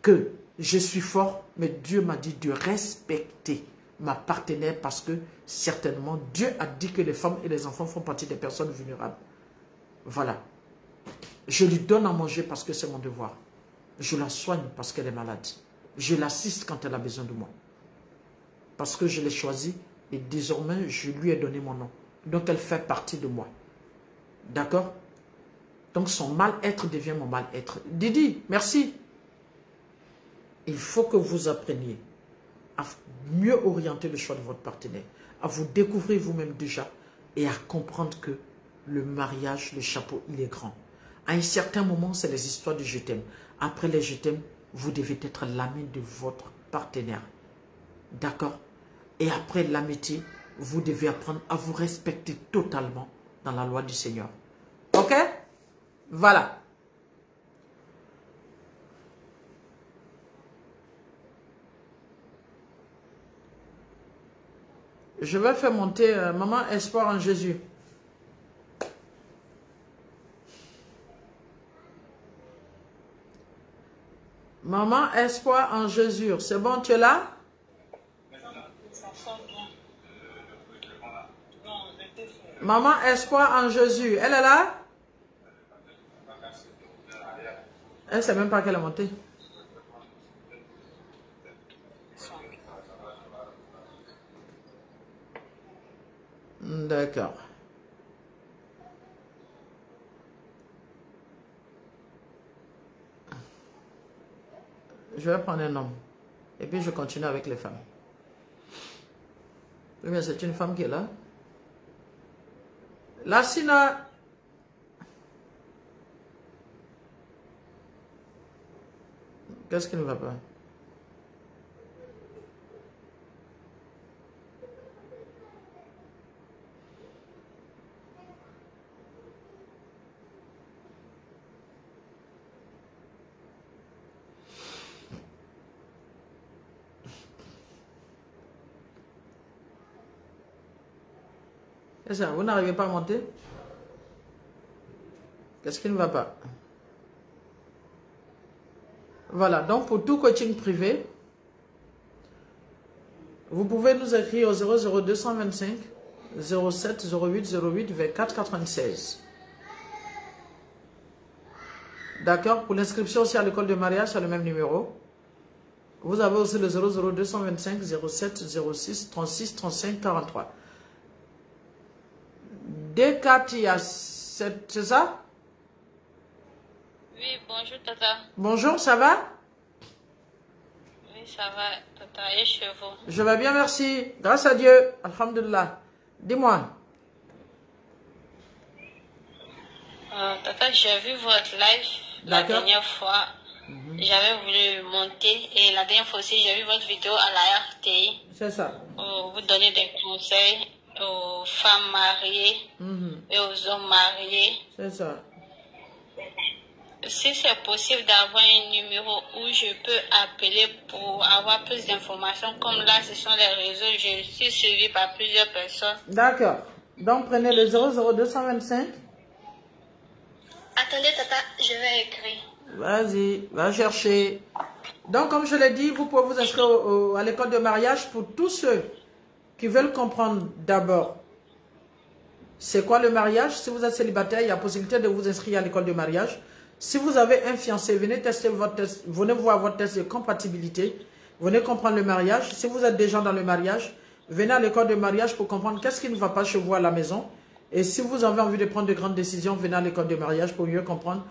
que je suis fort, mais Dieu m'a dit de respecter ma partenaire parce que certainement Dieu a dit que les femmes et les enfants font partie des personnes vulnérables. Voilà. Je lui donne à manger parce que c'est mon devoir. Je la soigne parce qu'elle est malade. Je l'assiste quand elle a besoin de moi. Parce que je l'ai choisie et désormais je lui ai donné mon nom. Donc elle fait partie de moi. D'accord? Donc son mal-être devient mon mal-être. Didi, merci. Il faut que vous appreniez à mieux orienter le choix de votre partenaire, à vous découvrir vous-même déjà et à comprendre que le mariage, le chapeau, il est grand. À un certain moment, c'est les histoires de je t'aime. Après les je t'aime, vous devez être l'ami de votre partenaire. D'accord? Et après l'amitié, vous devez apprendre à vous respecter totalement dans la loi du Seigneur. Ok? Voilà. Je vais faire monter Maman Espoir en Jésus. Maman Espoir en Jésus. C'est bon, tu es là? Maman Espoir en Jésus. Elle est là? Elle ne sait même pas qu'elle est montée. D'accord. Je vais prendre un homme. Et puis je continue avec les femmes. Oui, mais c'est une femme qui est là. La Sina. Qu'est-ce qui ne va pas? Qu'est-ce que vous n'arrivez pas à monter? Qu'est-ce qui ne va pas? Voilà, donc pour tout coaching privé, vous pouvez nous écrire au 00225 07 08 08 24 96. D'accord? Pour l'inscription aussi à l'école de mariage, c'est le même numéro. Vous avez aussi le 00225 07 06 36 35 43. Dekatia, c'est ça? Oui, bonjour Tata. Bonjour, ça va? Oui, ça va Tata, et chez vous? Je vais bien, merci. Grâce à Dieu, alhamdulillah. Dis-moi. Tata, j'ai vu votre live la dernière fois. J'avais voulu monter et la dernière fois aussi, j'ai vu votre vidéo à la RTI. C'est ça. Vous donnez des conseils aux femmes mariées et aux hommes mariés. C'est ça. si c'est possible d'avoir un numéro où je peux appeler pour avoir plus d'informations, comme là, ce sont les réseaux, je suis suivie par plusieurs personnes. D'accord. Donc, prenez le 00225. Attendez, Tata, je vais écrire. Vas-y, va chercher. Donc, comme je l'ai dit, vous pouvez vous inscrire à l'école de mariage pour tous ceux qui veulent comprendre d'abord c'est quoi le mariage. Si vous êtes célibataire, il y a possibilité de vous inscrire à l'école de mariage. Si vous avez un fiancé, venez tester votre test, venez voir votre test de compatibilité. Venez comprendre le mariage. Si vous êtes déjà dans le mariage, venez à l'école de mariage pour comprendre qu'est-ce qui ne va pas chez vous à la maison. Et si vous avez envie de prendre de grandes décisions, venez à l'école de mariage pour mieux comprendre.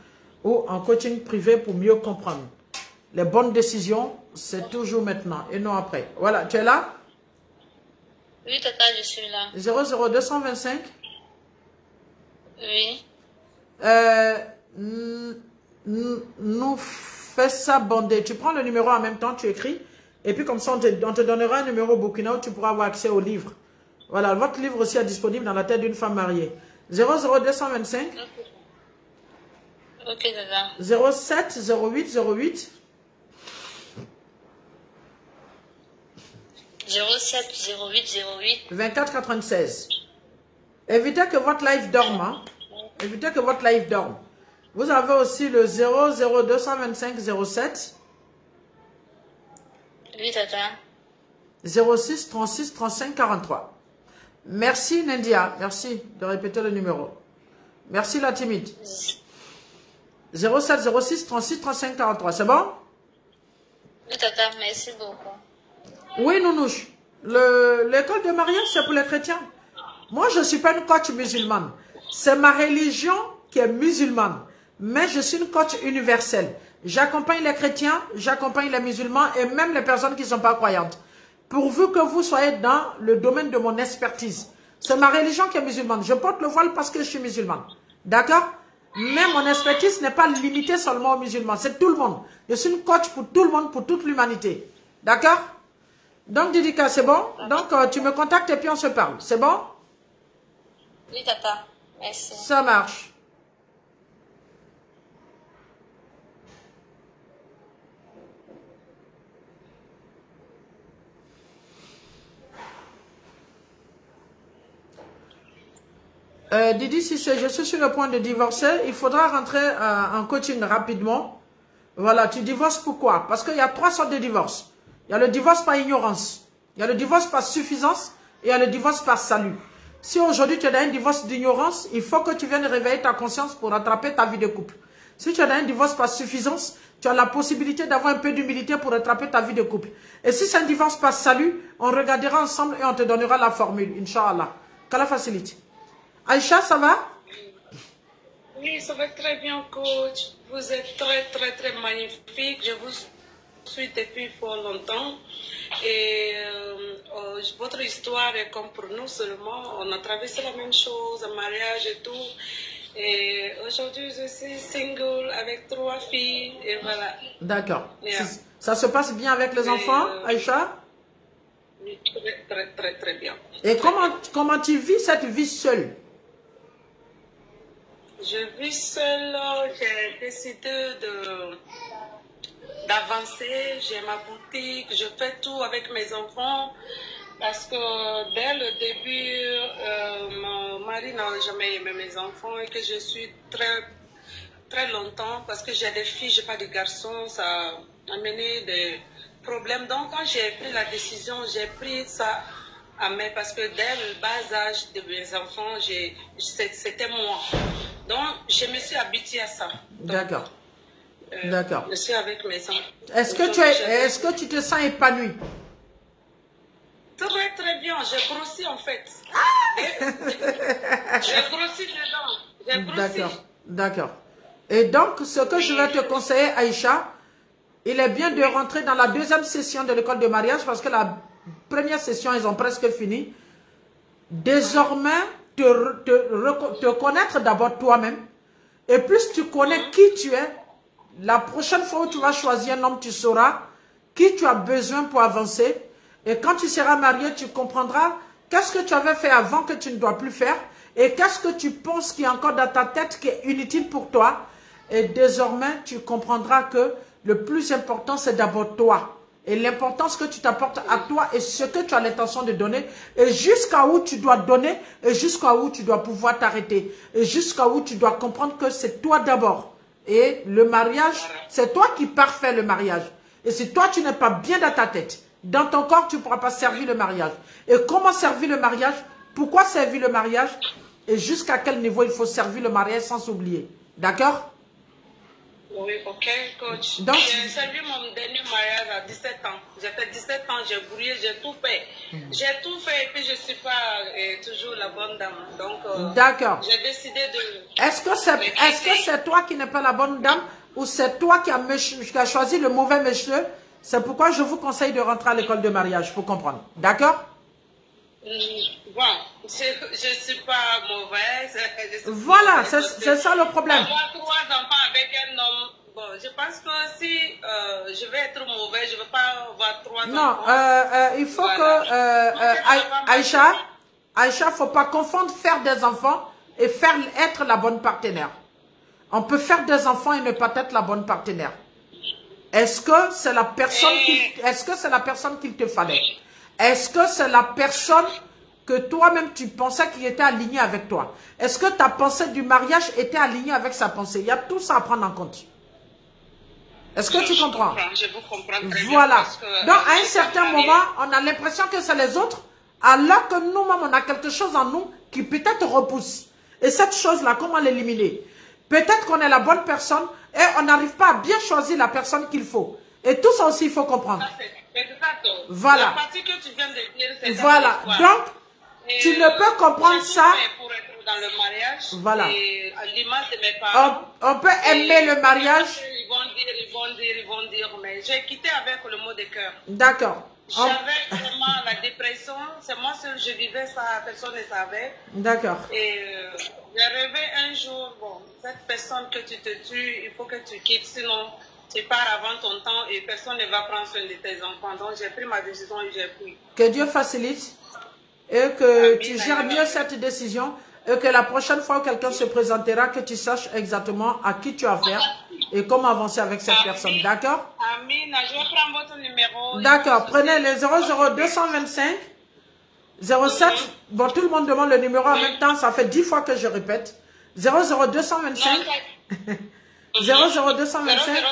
Ou en coaching privé pour mieux comprendre. Les bonnes décisions, c'est toujours maintenant et non après. Voilà, tu es là? Oui, Tata, je suis là. 00225. Oui. Nous fais ça bandé. Tu prends le numéro en même temps, tu écris. Et puis comme ça, on te donnera un numéro Burkina où tu pourras avoir accès au livre. Voilà, votre livre aussi est disponible dans la tête d'une femme mariée. 00225. Ok, Tata. 07 08 08. 07 08 08 24 96. Évitez que votre live dorme. Hein? Évitez que votre live dorme. Vous avez aussi le 00225 07. Oui, Tata. 06 36 35 43. Merci Nendia. Merci de répéter le numéro. Merci la timide. 07 06 36 35 43. C'est bon? Oui, Tata. Merci beaucoup. Oui, Nounouche. L'école de mariage, c'est pour les chrétiens. Moi, je ne suis pas une coach musulmane. C'est ma religion qui est musulmane. Mais je suis une coach universelle. J'accompagne les chrétiens, j'accompagne les musulmans et même les personnes qui ne sont pas croyantes. Pourvu que vous soyez dans le domaine de mon expertise. C'est ma religion qui est musulmane. Je porte le voile parce que je suis musulmane. D'accord? Mais mon expertise n'est pas limitée seulement aux musulmans. C'est tout le monde. Je suis une coach pour tout le monde, pour toute l'humanité. D'accord? Donc, Didika, c'est bon? Donc, tu me contactes et puis on se parle. C'est bon? Oui, Tata. Merci. Ça marche. Didi, si je suis sur le point de divorcer, il faudra rentrer en coaching rapidement. Voilà, tu divorces pourquoi? Parce qu'il y a 3 sortes de divorces. Il y a le divorce par ignorance, il y a le divorce par suffisance et il y a le divorce par salut. Si aujourd'hui tu es dans un divorce d'ignorance, il faut que tu viennes réveiller ta conscience pour rattraper ta vie de couple. Si tu es dans un divorce par suffisance, tu as la possibilité d'avoir un peu d'humilité pour rattraper ta vie de couple. Et si c'est un divorce par salut, on regardera ensemble et on te donnera la formule, Inch'Allah. Qu'Allah facilite. Aïcha, ça va? Oui, ça va très bien, coach. Vous êtes très magnifique. Je vous suis depuis fort longtemps. Et votre histoire est comme pour nous seulement. On a traversé la même chose, un mariage et tout. Et aujourd'hui, je suis single avec 3 filles. Et voilà. D'accord. Yeah. Ça se passe bien avec les enfants, Aïcha? Oui, très bien. Et comment tu vis cette vie seule? Je vis seule. J'ai décidé d'avancer. J'ai ma boutique. Je fais tout avec mes enfants. Parce que dès le début, mon mari n'a jamais aimé mes enfants et que je suis très longtemps, parce que j'ai des filles, je n'ai pas de garçons, ça a amené des problèmes. Donc quand j'ai pris la décision, j'ai pris ça à main parce que dès le bas âge de mes enfants, c'était moi. Donc je me suis habituée à ça. D'accord. D'accord. Je suis avec mes enfants. Est-ce que tu te sens épanouie? Très bien, j'ai grossi en fait. J'ai grossi dedans. D'accord, d'accord. Et donc, ce que je vais te conseiller, Aïcha, il est bien de rentrer dans la 2e session de l'école de mariage parce que la première session, ils ont presque fini. Désormais, te connaître d'abord toi-même. Et plus tu connais qui tu es, la prochaine fois où tu vas choisir un homme, tu sauras qui tu as besoin pour avancer. Et quand tu seras marié, tu comprendras qu'est-ce que tu avais fait avant que tu ne dois plus faire et qu'est-ce que tu penses qui est encore dans ta tête qui est inutile pour toi. Et désormais, tu comprendras que le plus important, c'est d'abord toi. Et l'importance que tu t'apportes à toi et ce que tu as l'intention de donner. Et jusqu'à où tu dois donner. Et jusqu'à où tu dois pouvoir t'arrêter. Et jusqu'à où tu dois comprendre que c'est toi d'abord. Et le mariage, c'est toi qui parfait le mariage. Et si toi, tu n'es pas bien dans ta tête, dans ton corps, tu ne pourras pas servir le mariage. Et comment servir le mariage? Pourquoi servir le mariage? Et jusqu'à quel niveau il faut servir le mariage sans oublier. D'accord? Oui, ok, coach. Donc, j'ai servi mon dernier mariage à 17 ans. J'ai fait 17 ans, j'ai brouillé, j'ai tout fait. J'ai tout fait et puis je ne suis pas toujours la bonne dame. Donc, d'accord. J'ai décidé de... Est-ce que c'est toi qui n'es pas la bonne dame ou c'est toi qui as choisi le mauvais monsieur? C'est pourquoi je vous conseille de rentrer à l'école de mariage pour comprendre. D'accord? Bon, je ne suis pas mauvaise. Voilà, c'est ça le problème. Avoir 3 enfants avec un homme, bon, je pense que si je vais être mauvaise, je ne veux pas avoir 3 enfants. Non, il faut que Aïcha, il ne faut pas confondre faire des enfants et être la bonne partenaire. On peut faire des enfants et ne pas être la bonne partenaire. Est-ce que c'est la personne qu'il te fallait? Est-ce que c'est la personne que toi-même tu pensais qui était alignée avec toi? Est-ce que ta pensée du mariage était alignée avec sa pensée? Il y a tout ça à prendre en compte. Est-ce que tu comprends? Je vous comprends très bien. Voilà. Parce que, donc à un certain moment, on a l'impression que c'est les autres, alors que nous-mêmes, on a quelque chose en nous qui peut-être repousse. Et cette chose-là, comment l'éliminer? Peut-être qu'on est la bonne personne et on n'arrive pas à bien choisir la personne qu'il faut. Et tout ça aussi, il faut comprendre. Voilà. La partie que tu viens de dire, c'est voilà. Donc, tu ne peux comprendre ça. Pour être dans le mariage. Voilà. Et à l'image de mes parents. On peut aimer le mariage. Ils vont dire, mais j'ai quitté avec le mot de cœur. D'accord. J'avais vraiment la dépression. C'est moi seul, je vivais ça, personne ne savait. D'accord. Et j'ai rêvé un jour, bon, cette personne que tu te tues, il faut que tu quittes, sinon tu pars avant ton temps et personne ne va prendre soin de tes enfants. Donc j'ai pris ma décision et j'ai pris. Que Dieu facilite et que tu gères mieux cette décision et que la prochaine fois où quelqu'un se présentera, que tu saches exactement à qui tu as affaire et comment avancer avec cette personne. D'accord? Amine, je vais prendre votre numéro. D'accord, prenez le 00225 07. Bon, tout le monde demande le numéro en même temps, ça fait 10 fois que je répète. 00225 00225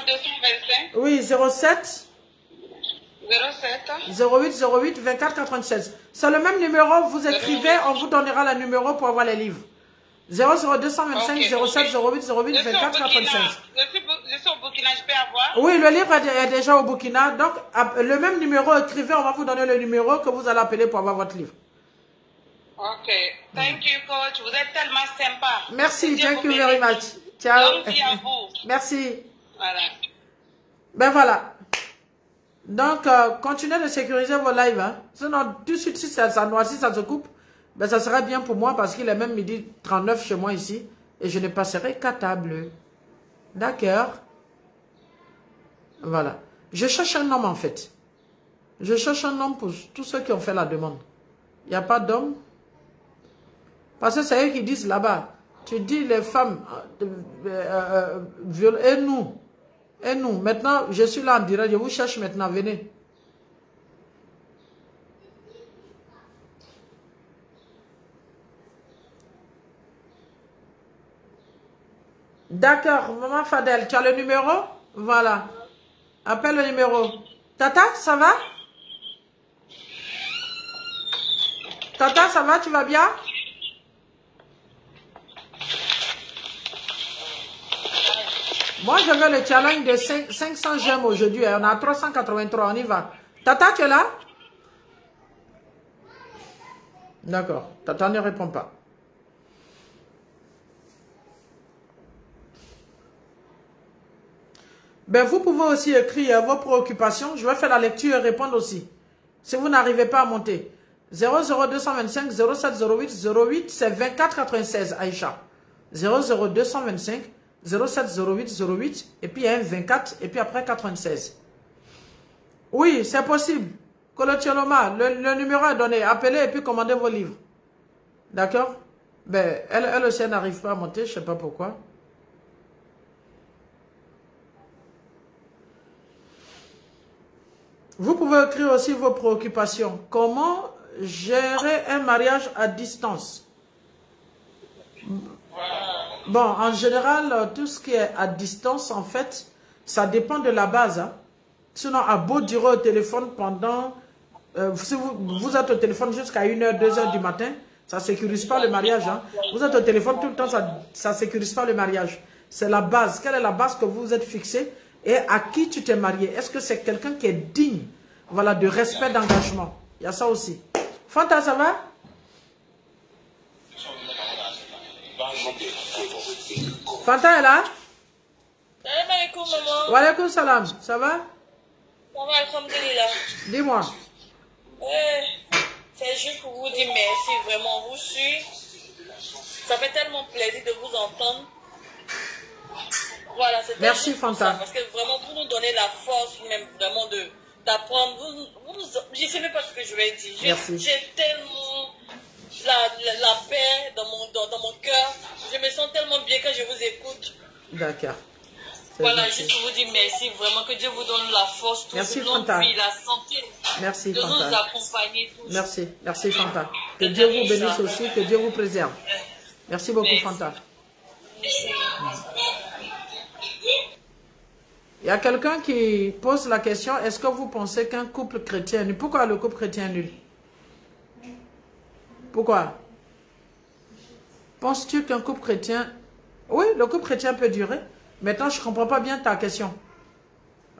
oui, 07 08 08 24 96. C'est le même numéro, vous écrivez, on vous donnera le numéro pour avoir les livres. 00225 07 08 08 24 96. Je suis au Burkina, je peux avoir? Oui, le livre est déjà au Burkina. Donc, le même numéro, écrivez, on va vous donner le numéro que vous allez appeler pour avoir votre livre. Ok. Thank you, coach. Vous êtes tellement sympa. Merci, thank you very much. Ciao. Merci. Voilà. Ben voilà. Donc, continuez de sécuriser vos lives. Hein. Sinon, tout de suite, si ça noircit, ça se coupe, ben ça serait bien pour moi parce qu'il est même midi 39 chez moi ici. Et je ne passerai qu'à table. D'accord. Voilà. Je cherche un homme en fait. Je cherche un homme pour tous ceux qui ont fait la demande. Il n'y a pas d'homme. Parce que c'est eux qui disent là-bas. Tu dis les femmes, et nous. Et nous. Maintenant, je suis là en direct. Je vous cherche maintenant. Venez. D'accord, maman Fadel, tu as le numéro? Voilà. Appelle le numéro. Tata, ça va? Tata, ça va? Tu vas bien? Moi, je veux le challenge de 500 gemmes aujourd'hui. On a 383, on y va. Tata, tu es là? D'accord. Tata ne répond pas. Ben, vous pouvez aussi écrire vos préoccupations. Je vais faire la lecture et répondre aussi. Si vous n'arrivez pas à monter. 00225 07 08 08, c'est 24 96, Aïcha. 00225 07 08 08, et puis il y a un 24, et puis après 96. Oui, c'est possible. Colotioloma, le numéro est donné. Appelez et puis commandez vos livres. D'accord? Ben, elle aussi, elle n'arrive pas à monter, je ne sais pas pourquoi. Vous pouvez écrire aussi vos préoccupations. Comment gérer un mariage à distance? Bon, en général, tout ce qui est à distance, en fait, ça dépend de la base. Hein. Sinon, à beau durer au téléphone pendant... si vous êtes au téléphone jusqu'à 1h, 2h du matin, ça ne sécurise pas le mariage. Hein. Vous êtes au téléphone tout le temps, ça ne sécurise pas le mariage. C'est la base. Quelle est la base que vous vous êtes fixée et à qui tu t'es marié? Est-ce que c'est quelqu'un qui est digne, voilà, de respect, d'engagement? Il y a ça aussi. Fanta, ça va? Fanta est là? Salam alaikum, maman. Wa alaikum salam. Ça va? Ça va, alhamdulillah. Dis-moi. C'est juste pour vous dire merci, vraiment, vous suivre. Ça fait tellement plaisir de vous entendre. Voilà, c'est merci Fanta. Parce que vraiment, vous nous donnez la force même vraiment d'apprendre. Je ne sais même pas ce que je vais dire. J'ai tellement la paix dans mon cœur. Je me sens tellement bien quand je vous écoute. D'accord. Voilà, juste pour vous dire merci, vraiment que Dieu vous donne la force, toute Fanta. Vie, la santé, merci, de Fanta. nous accompagner tous. Merci Fanta. Que Dieu vous bénisse aussi, que Dieu vous préserve. Merci beaucoup Fanta. Merci. Il y a quelqu'un qui pose la question, est-ce que vous pensez qu'un couple chrétien est nul? Pourquoi le couple chrétien est nul? Pourquoi? Penses-tu qu'un couple chrétien... Oui, le couple chrétien peut durer. Maintenant, je ne comprends pas bien ta question.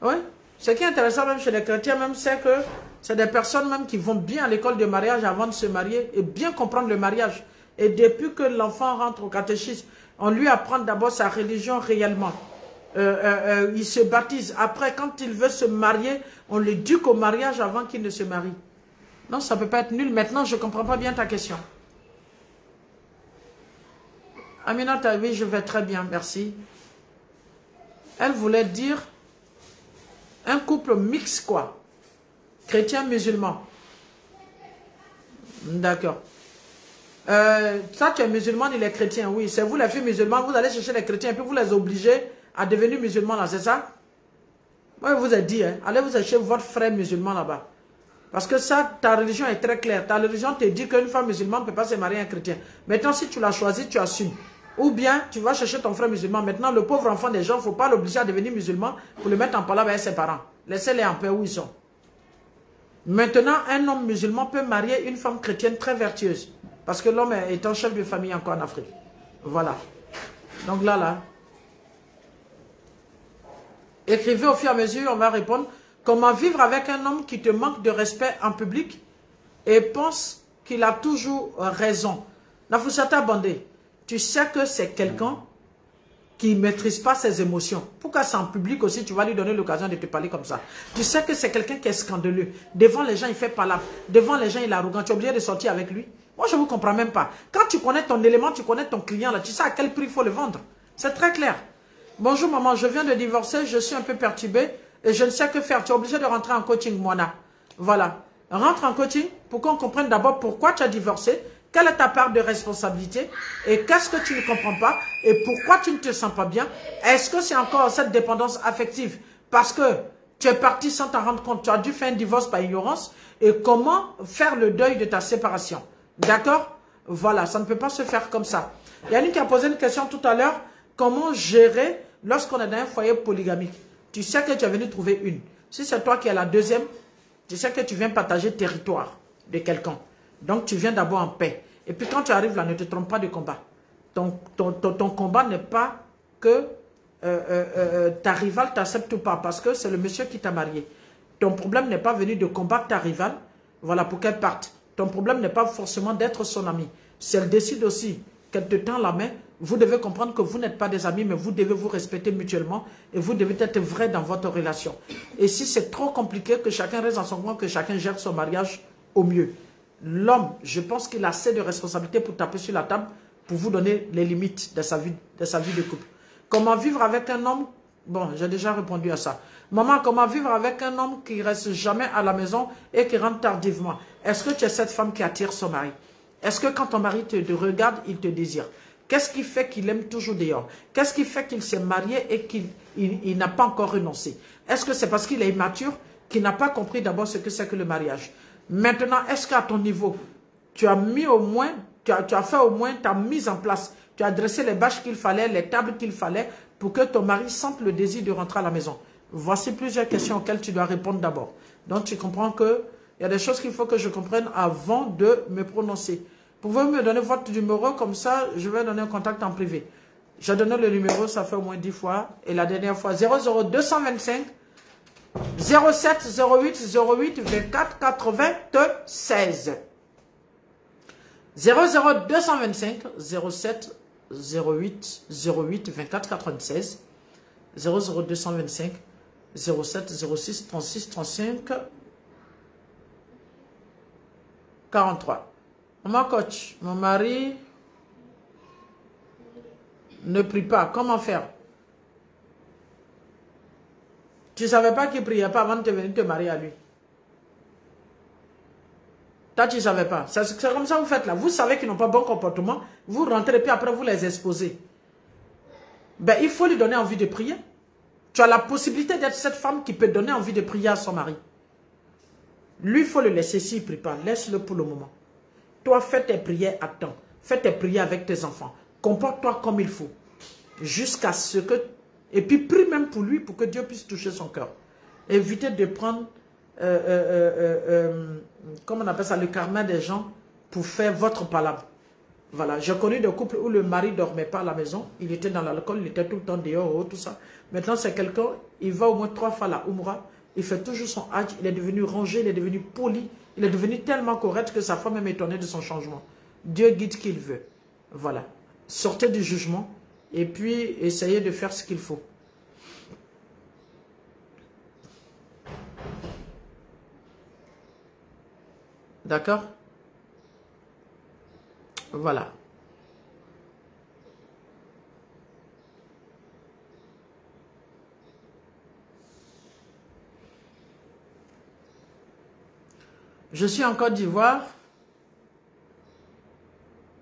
Oui. Ce qui est intéressant même chez les chrétiens, même, c'est que c'est des personnes même qui vont bien à l'école de mariage avant de se marier et bien comprendre le mariage. Et depuis que l'enfant rentre au catéchisme, on lui apprend d'abord sa religion réellement. Il se baptise. Après, quand il veut se marier, on l'éduque au mariage avant qu'il ne se marie. Non, ça ne peut pas être nul. Maintenant, je ne comprends pas bien ta question. Aminata, oui, je vais très bien, merci. Elle voulait dire un couple mixte, quoi. Chrétien-musulman. D'accord. Ça, tu es musulman, il est chrétien, oui. C'est vous, les filles musulmanes, vous allez chercher les chrétiens et puis vous les obligez à devenir musulmans, là, c'est ça? Moi, je vous ai dit, hein, allez vous chercher votre frère musulman là-bas. Parce que ça, ta religion est très claire. Ta religion te dit qu'une femme musulmane ne peut pas se marier à un chrétien. Maintenant, si tu l'as choisi, tu assumes. Ou bien, tu vas chercher ton frère musulman. Maintenant, le pauvre enfant des gens, il ne faut pas l'obliger à devenir musulman pour le mettre en palabre avec ses parents. Laissez-les en paix où ils sont. Maintenant, un homme musulman peut marier une femme chrétienne très vertueuse. Parce que l'homme est un chef de famille encore en Afrique. Voilà. Donc là. Écrivez au fur et à mesure, on va répondre. Comment vivre avec un homme qui te manque de respect en public et pense qu'il a toujours raison? Nafoussata Bandé. Tu sais que c'est quelqu'un qui ne maîtrise pas ses émotions. Pourquoi c'est en public aussi, tu vas lui donner l'occasion de te parler comme ça? Tu sais que c'est quelqu'un qui est scandaleux. Devant les gens, il fait palabre. Devant les gens, il est arrogant. Tu es obligé de sortir avec lui? Moi, je ne vous comprends même pas. Quand tu connais ton élément, tu connais ton client, là, tu sais à quel prix il faut le vendre. C'est très clair. Bonjour maman, je viens de divorcer, je suis un peu perturbée et je ne sais que faire. Tu es obligé de rentrer en coaching, Moana. Voilà. Rentre en coaching pour qu'on comprenne d'abord pourquoi tu as divorcé. Quelle est ta part de responsabilité et qu'est-ce que tu ne comprends pas et pourquoi tu ne te sens pas bien? Est-ce que c'est encore cette dépendance affective parce que tu es parti sans t'en rendre compte? Tu as dû faire un divorce par ignorance et comment faire le deuil de ta séparation? D'accord? Voilà, ça ne peut pas se faire comme ça. Yannick qui a posé une question tout à l'heure. Comment gérer lorsqu'on est dans un foyer polygamique? Tu sais que tu es venu trouver une. Si c'est toi qui es la deuxième, tu sais que tu viens partager le territoire de quelqu'un. Donc, tu viens d'abord en paix. Et puis, quand tu arrives là, ne te trompe pas de combat. Ton combat n'est pas que ta rivale t'accepte ou pas, parce que c'est le monsieur qui t'a marié. Ton problème n'est pas venu de combattre ta rivale, voilà, pour qu'elle parte. Ton problème n'est pas forcément d'être son amie. Si elle décide aussi qu'elle te tend la main, vous devez comprendre que vous n'êtes pas des amis, mais vous devez vous respecter mutuellement et vous devez être vrai dans votre relation. Et si c'est trop compliqué, que chacun reste dans son coin, que chacun gère son mariage au mieux. L'homme, je pense qu'il a assez de responsabilités pour taper sur la table, pour vous donner les limites de sa vie de couple. Comment vivre avec un homme? Bon, j'ai déjà répondu à ça. Maman, comment vivre avec un homme qui ne reste jamais à la maison et qui rentre tardivement? Est-ce que tu es cette femme qui attire son mari? Est-ce que quand ton mari te regarde, il te désire? Qu'est-ce qui fait qu'il aime toujours dehors? Qu'est-ce qui fait qu'il s'est marié et qu'il n'a pas encore renoncé? Est-ce que c'est parce qu'il est immature? qui n'a pas compris d'abord ce que c'est que le mariage. Maintenant, est-ce qu'à ton niveau, tu as mis au moins, tu as fait au moins ta mise en place, tu as dressé les bâches qu'il fallait, les tables qu'il fallait pour que ton mari sente le désir de rentrer à la maison? Voici plusieurs questions auxquelles tu dois répondre d'abord. Donc, tu comprends qu'il y a des choses qu'il faut que je comprenne avant de me prononcer. Pouvez-vous me donner votre numéro? Comme ça, je vais donner un contact en privé. J'ai donné le numéro, ça fait au moins 10 fois. Et la dernière fois, 00225 07 08 08 24 96. 00225 07 08 08 24 96. 00225 07 06 36 35 43. Maman coach, mon mari ne prie pas. Comment faire? Tu ne savais pas qu'il ne priait pas avant de venir te marier à lui. Toi, tu ne savais pas. C'est comme ça que vous faites là. Vous savez qu'ils n'ont pas bon comportement. Vous rentrez puis après vous les exposez. Ben, il faut lui donner envie de prier. Tu as la possibilité d'être cette femme qui peut donner envie de prier à son mari. Lui, il faut le laisser s'il ne prie pas. Laisse-le pour le moment. Toi, fais tes prières à temps. Fais tes prières avec tes enfants. Comporte-toi comme il faut. Jusqu'à ce que... Et puis, prie même pour lui, pour que Dieu puisse toucher son cœur. Évitez de prendre, comment on appelle ça, le karma des gens pour faire votre palabre. Voilà, j'ai connu des couples où le mari ne dormait pas à la maison. Il était dans l'alcool, il était tout le temps dehors, tout ça. Maintenant, c'est quelqu'un, il va au moins 3 fois à la Umrah. Il fait toujours son hajj, il est devenu rangé, il est devenu poli. Il est devenu tellement correct que sa femme est étonnée de son changement. Dieu guide qui il veut. Voilà. Sortez du jugement et puis essayez de faire ce qu'il faut. D'accord? Voilà. Je suis en Côte d'Ivoire.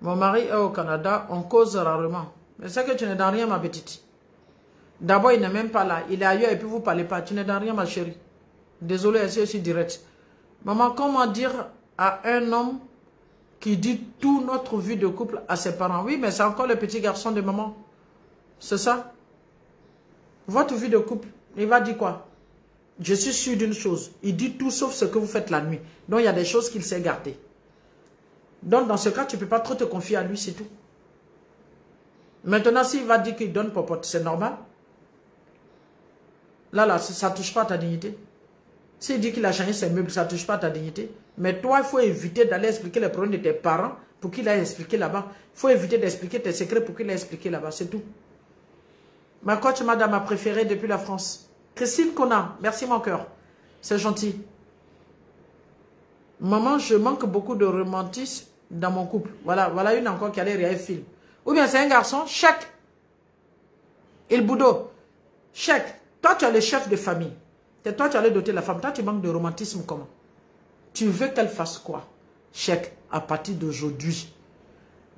Mon mari est au Canada. On cause rarement. Mais c'est que tu n'es dans rien, ma petite. D'abord, il n'est même pas là. Il est ailleurs et puis vous ne parlez pas. Tu n'es dans rien, ma chérie. Désolé, je suis direct. Maman, comment dire à un homme qui dit toute notre vie de couple à ses parents? Oui, mais c'est encore le petit garçon de maman. C'est ça? Votre vie de couple, il va dire quoi? Je suis sûr d'une chose. Il dit tout sauf ce que vous faites la nuit. Donc, il y a des choses qu'il sait garder. Donc, dans ce cas, tu ne peux pas trop te confier à lui, c'est tout. Maintenant, s'il va dire qu'il donne popote, c'est normal. Là, ça ne touche pas à ta dignité. S'il dit qu'il a changé ses meubles, ça ne touche pas à ta dignité. Mais toi, il faut éviter d'aller expliquer les problèmes de tes parents pour qu'il aille expliquer là-bas. Il faut éviter d'expliquer tes secrets pour qu'il aille expliquer là-bas, c'est tout. Ma coach, madame, ma préférée depuis la France. Christine Conan, merci mon cœur. C'est gentil. Maman, je manque beaucoup de romantisme dans mon couple. Voilà une encore qui allait regarder le film. Ou bien c'est un garçon, chèque. Il boudo. Chèque. Toi, tu es le chef de famille. C'est toi, tu allais doter la femme. Toi, tu manques de romantisme comment? Tu veux qu'elle fasse quoi? Chèque. À partir d'aujourd'hui,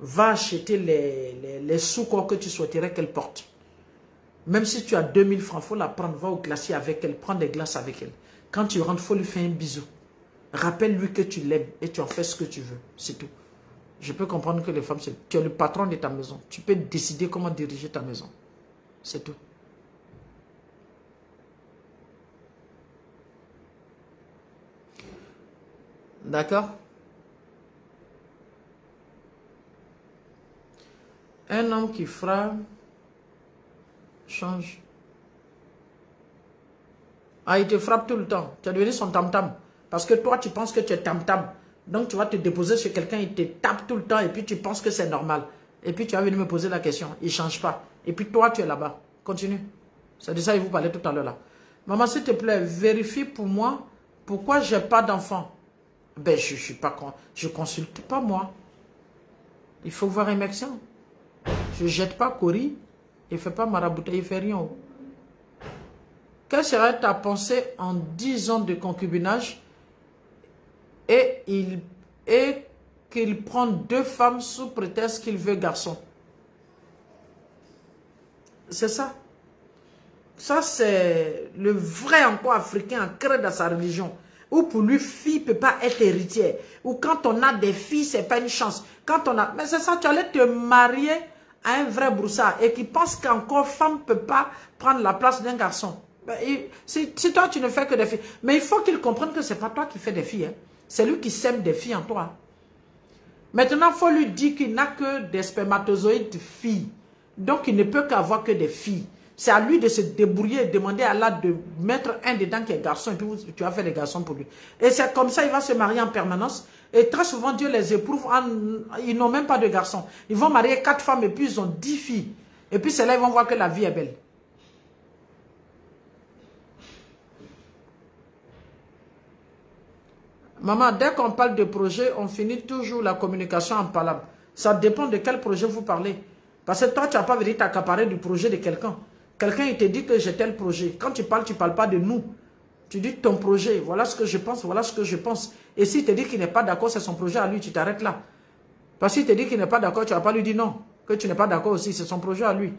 va acheter les sous-corps que tu souhaiterais qu'elle porte. Même si tu as 2000 francs, il faut la prendre, va au glacier avec elle, prends des glaces avec elle. Quand tu rentres, il faut lui faire un bisou. Rappelle-lui que tu l'aimes et tu en fais ce que tu veux. C'est tout. Je peux comprendre que les femmes, tu es le patron de ta maison. Tu peux décider comment diriger ta maison. C'est tout. D'accord? Un homme qui frappe, change. Ah, il te frappe tout le temps. Tu es devenu son tam-tam. Parce que toi, tu penses que tu es tam-tam. Donc, tu vas te déposer chez quelqu'un, il te tape tout le temps et puis tu penses que c'est normal. Et puis, tu vas venir me poser la question. Il ne change pas. Et puis, toi, tu es là-bas. Continue. C'est de ça qu'il vous parlait tout à l'heure là. Maman, s'il te plaît, vérifie pour moi pourquoi je n'ai pas d'enfant. Ben, je suis pas con. Je ne consulte pas, moi. Il faut voir un médecin. Je ne jette pas Cory. Il ne fait pas marabouter, il ne fait rien. Quelle serait ta pensée en 10 ans de concubinage et qu'il prend 2 femmes sous prétexte qu'il veut garçon? C'est ça. Ça, c'est le vrai encore africain ancré dans sa religion. Ou pour lui, fille ne peut pas être héritière. Ou quand on a des filles, ce n'est pas une chance. Quand on a... Mais c'est ça, tu allais te marier à un vrai broussard et qui pense qu'encore femme ne peut pas prendre la place d'un garçon. Ben, si toi, tu ne fais que des filles. Mais il faut qu'il comprenne que ce n'est pas toi qui fais des filles. Hein. C'est lui qui sème des filles en toi. Maintenant, il faut lui dire qu'il n'a que des spermatozoïdes filles. Donc, il ne peut qu'avoir que des filles. C'est à lui de se débrouiller et demander à Allah de mettre un dedans qui est garçon et puis tu vas faire des garçons pour lui. Et c'est comme ça il va se marier en permanence. Et très souvent, Dieu les éprouve. Ils n'ont même pas de garçons. Ils vont marier 4 femmes et puis ils ont 10 filles. Et puis c'est là ils vont voir que la vie est belle. Maman, dès qu'on parle de projet, on finit toujours la communication en palabre. Ça dépend de quel projet vous parlez. Parce que toi, tu n'as pas venu t'accaparer du projet de quelqu'un. Quelqu'un, il te dit que j'ai tel projet. Quand tu parles pas de nous. Tu dis ton projet. Voilà ce que je pense, voilà ce que je pense. Et s'il te dit qu'il n'est pas d'accord, c'est son projet à lui, tu t'arrêtes là. Parce qu'il te dit qu'il n'est pas d'accord, tu ne vas pas lui dire non. Que tu n'es pas d'accord aussi, c'est son projet à lui.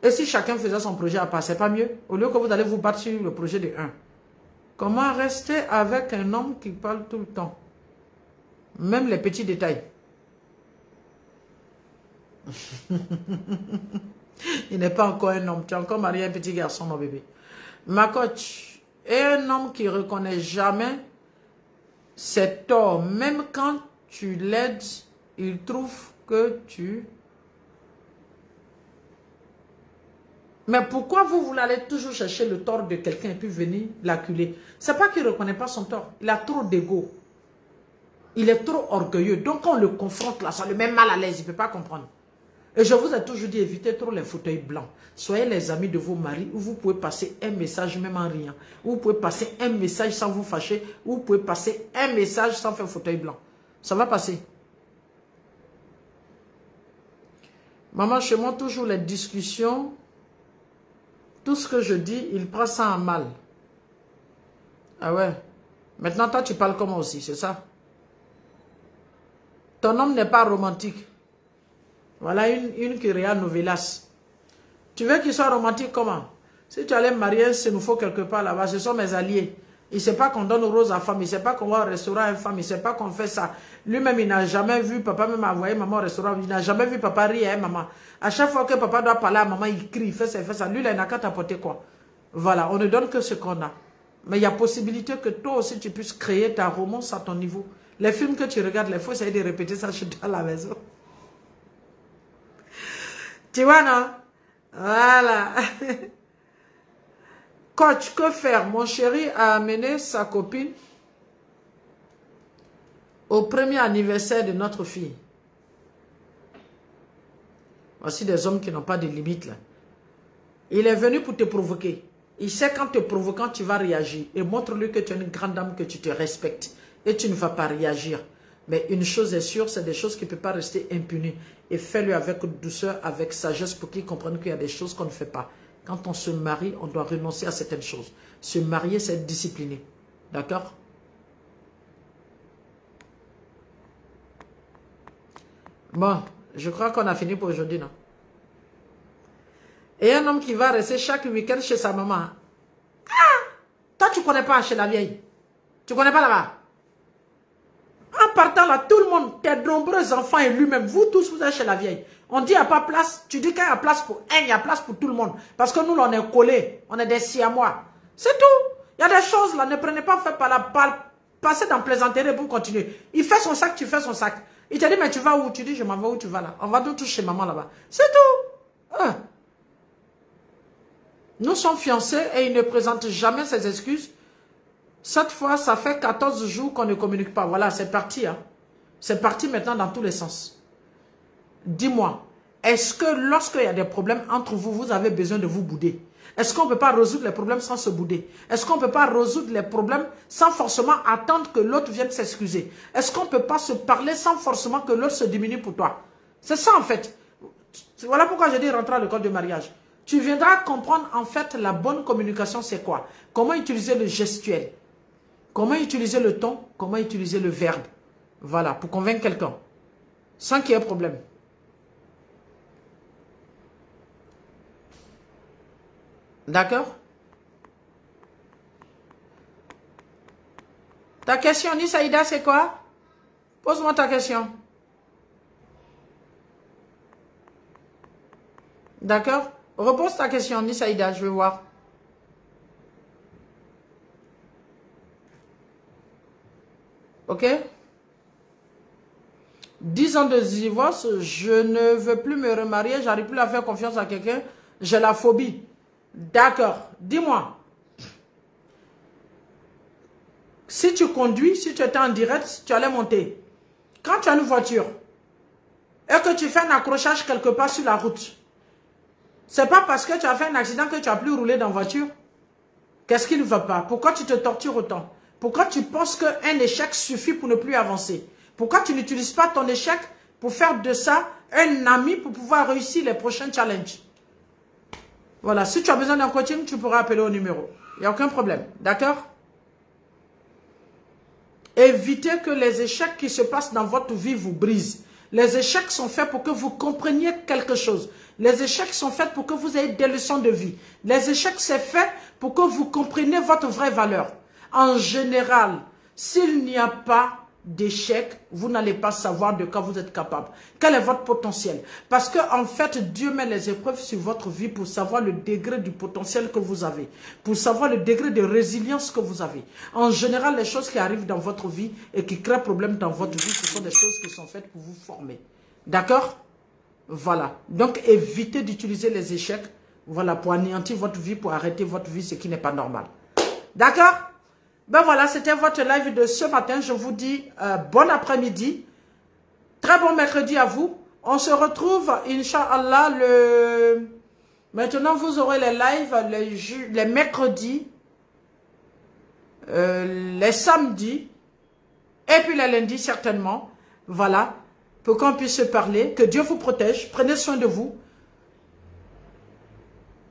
Et si chacun faisait son projet à part, c'est pas mieux? Au lieu que vous allez vous battre sur le projet de un. Comment rester avec un homme qui parle tout le temps? Même les petits détails. Il n'est pas encore un homme. Tu as encore marié un petit garçon, mon bébé. Ma coach, est un homme qui ne reconnaît jamais ses torts. Même quand tu l'aides, il trouve que tu... Mais pourquoi vous allez toujours chercher le tort de quelqu'un et puis venir l'acculer? C'est pas qu'il ne reconnaît pas son tort. Il a trop d'ego. Il est trop orgueilleux. Donc quand on le confronte là, ça le met mal à l'aise. Il ne peut pas comprendre. Et je vous ai toujours dit, évitez trop les fauteuils blancs. Soyez les amis de vos maris où vous pouvez passer un message même en riant. Où vous pouvez passer un message sans vous fâcher. Où vous pouvez passer un message sans faire fauteuil blanc. Ça va passer. Maman, chez moi, toujours les discussions, tout ce que je dis, il prend ça en mal. Ah ouais. Maintenant, toi, tu parles comme moi aussi, c'est ça? Ton homme n'est pas romantique. Voilà une qui regarde Novelas. Tu veux qu'il soit romantique comment? Si tu allais me marier, c'est nous faut quelque part là-bas. Ce sont mes alliés. Il ne sait pas qu'on donne rose à femme. Il ne sait pas qu'on va au restaurant à une femme. Il ne sait pas qu'on fait ça. Lui-même, il n'a jamais vu papa même envoyer maman au restaurant. Il n'a jamais vu papa rire à maman. À chaque fois que papa doit parler à maman, il crie, il fait ça, il fait ça. Lui, là, il n'a qu'à t'apporter quoi? Voilà, on ne donne que ce qu'on a. Mais il y a possibilité que toi aussi, tu puisses créer ta romance à ton niveau. Les films que tu regardes, il faut essayer de répéter ça chez toi à la maison. Tu vois, non? Voilà. Coach, que faire? Mon chéri a amené sa copine au premier anniversaire de notre fille. Voici des hommes qui n'ont pas de limites là. Il est venu pour te provoquer. Il sait qu'en te provoquant, tu vas réagir. Et montre-lui que tu es une grande dame, que tu te respectes. Et tu ne vas pas réagir. Mais une chose est sûre, c'est des choses qui ne peuvent pas rester impunies. Et fais-le avec douceur, avec sagesse, pour qu'il comprenne qu'il y a des choses qu'on ne fait pas. Quand on se marie, on doit renoncer à certaines choses. Se marier, c'est être discipliné. D'accord? Bon, je crois qu'on a fini pour aujourd'hui, non? Et un homme qui va rester chaque week-end chez sa maman. Ah! Toi, tu ne connais pas chez la vieille. Tu ne connais pas là-bas. En partant là, tout le monde, tes nombreux enfants et lui-même, vous tous, vous êtes chez la vieille. On dit il n'y a pas place. Tu dis qu'il y a place pour un, il y a place pour tout le monde. Parce que nous, on est collés. On est des siamois. C'est tout. Il y a des choses là, ne prenez pas fait par la balle. Passez dans plaisanterie pour continuer. Il fait son sac, tu fais son sac. Il te dit, mais tu vas où? Tu dis, je m'en vais où tu vas là. On va tous chez maman là-bas. C'est tout. Nous sommes fiancés et il ne présente jamais ses excuses. Cette fois, ça fait 14 jours qu'on ne communique pas. Voilà, c'est parti. Hein. C'est parti maintenant dans tous les sens. Dis-moi, est-ce que lorsqu'il y a des problèmes entre vous, vous avez besoin de vous bouder? Est-ce qu'on ne peut pas résoudre les problèmes sans se bouder? Est-ce qu'on ne peut pas résoudre les problèmes sans forcément attendre que l'autre vienne s'excuser? Est-ce qu'on ne peut pas se parler sans forcément que l'autre se diminue pour toi? C'est ça en fait. Voilà pourquoi je dis rentrer dans le code de mariage. Tu viendras comprendre en fait la bonne communication c'est quoi? Comment utiliser le gestuel? Comment utiliser le ton? Comment utiliser le verbe? Voilà, pour convaincre quelqu'un. Sans qu'il y ait problème. D'accord? Ta question, Nisaïda, c'est quoi? Pose-moi ta question. D'accord? Repose ta question, Nisaïda, je vais voir. Ok? 10 ans de divorce, je ne veux plus me remarier, j'arrive plus à faire confiance à quelqu'un, j'ai la phobie. D'accord, dis-moi. Si tu conduis, si tu étais en direct, tu allais monter. Quand tu as une voiture et que tu fais un accrochage quelque part sur la route, c'est pas parce que tu as fait un accident que tu n'as plus roulé dans la voiture. Qu'est-ce qui ne va pas? Pourquoi tu te tortures autant? Pourquoi tu penses qu'un échec suffit pour ne plus avancer? Pourquoi tu n'utilises pas ton échec pour faire de ça un ami pour pouvoir réussir les prochains challenges? Voilà, si tu as besoin d'un coaching, tu pourras appeler au numéro. Il n'y a aucun problème, d'accord? Évitez que les échecs qui se passent dans votre vie vous brisent. Les échecs sont faits pour que vous compreniez quelque chose. Les échecs sont faits pour que vous ayez des leçons de vie. Les échecs, c'est fait pour que vous compreniez votre vraie valeur. En général, s'il n'y a pas d'échec, vous n'allez pas savoir de quoi vous êtes capable. Quel est votre potentiel? Parce que en fait, Dieu met les épreuves sur votre vie pour savoir le degré du potentiel que vous avez, pour savoir le degré de résilience que vous avez. En général, les choses qui arrivent dans votre vie et qui créent problème dans votre vie, ce sont des choses qui sont faites pour vous former. D'accord? Voilà. Donc, évitez d'utiliser les échecs, voilà, pour anéantir votre vie, pour arrêter votre vie, ce qui n'est pas normal. D'accord? Ben voilà, c'était votre live de ce matin. Je vous dis bon après-midi. Très bon mercredi à vous. On se retrouve, Inch'Allah, Maintenant, vous aurez les lives les mercredis, les samedis, et puis les lundis, certainement. Voilà, pour qu'on puisse se parler. Que Dieu vous protège. Prenez soin de vous.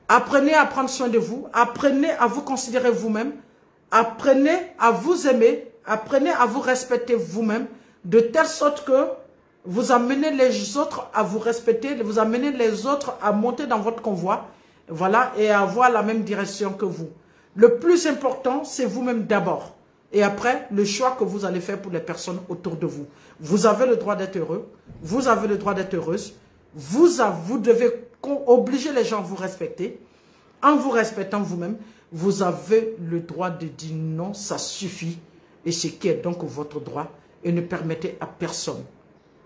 Apprenez à prendre soin de vous. Apprenez à vous considérer vous-même. Apprenez à vous aimer, apprenez à vous respecter vous-même, de telle sorte que vous amenez les autres à vous respecter, vous amenez les autres à monter dans votre convoi, voilà, et à avoir la même direction que vous. Le plus important, c'est vous-même d'abord. Et après, le choix que vous allez faire pour les personnes autour de vous. Vous avez le droit d'être heureux, vous avez le droit d'être heureuse, vous devez obliger les gens à vous respecter, en vous respectant vous-même. Vous avez le droit de dire non, ça suffit. Et ce qui est donc votre droit. Et ne permettez à personne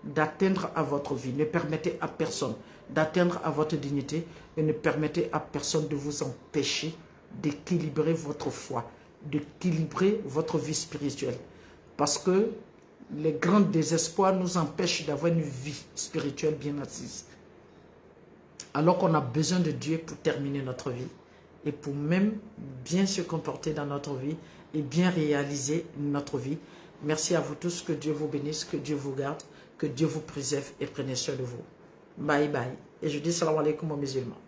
d'atteindre à votre vie. Ne permettez à personne d'atteindre à votre dignité. Et ne permettez à personne de vous empêcher d'équilibrer votre foi. D'équilibrer votre vie spirituelle. Parce que les grands désespoirs nous empêchent d'avoir une vie spirituelle bien assise. Alors qu'on a besoin de Dieu pour terminer notre vie. Et pour même bien se comporter dans notre vie et bien réaliser notre vie. Merci à vous tous, que Dieu vous bénisse, que Dieu vous garde, que Dieu vous préserve et prenez soin de vous. Bye bye. Et je dis salam alaikum aux musulmans.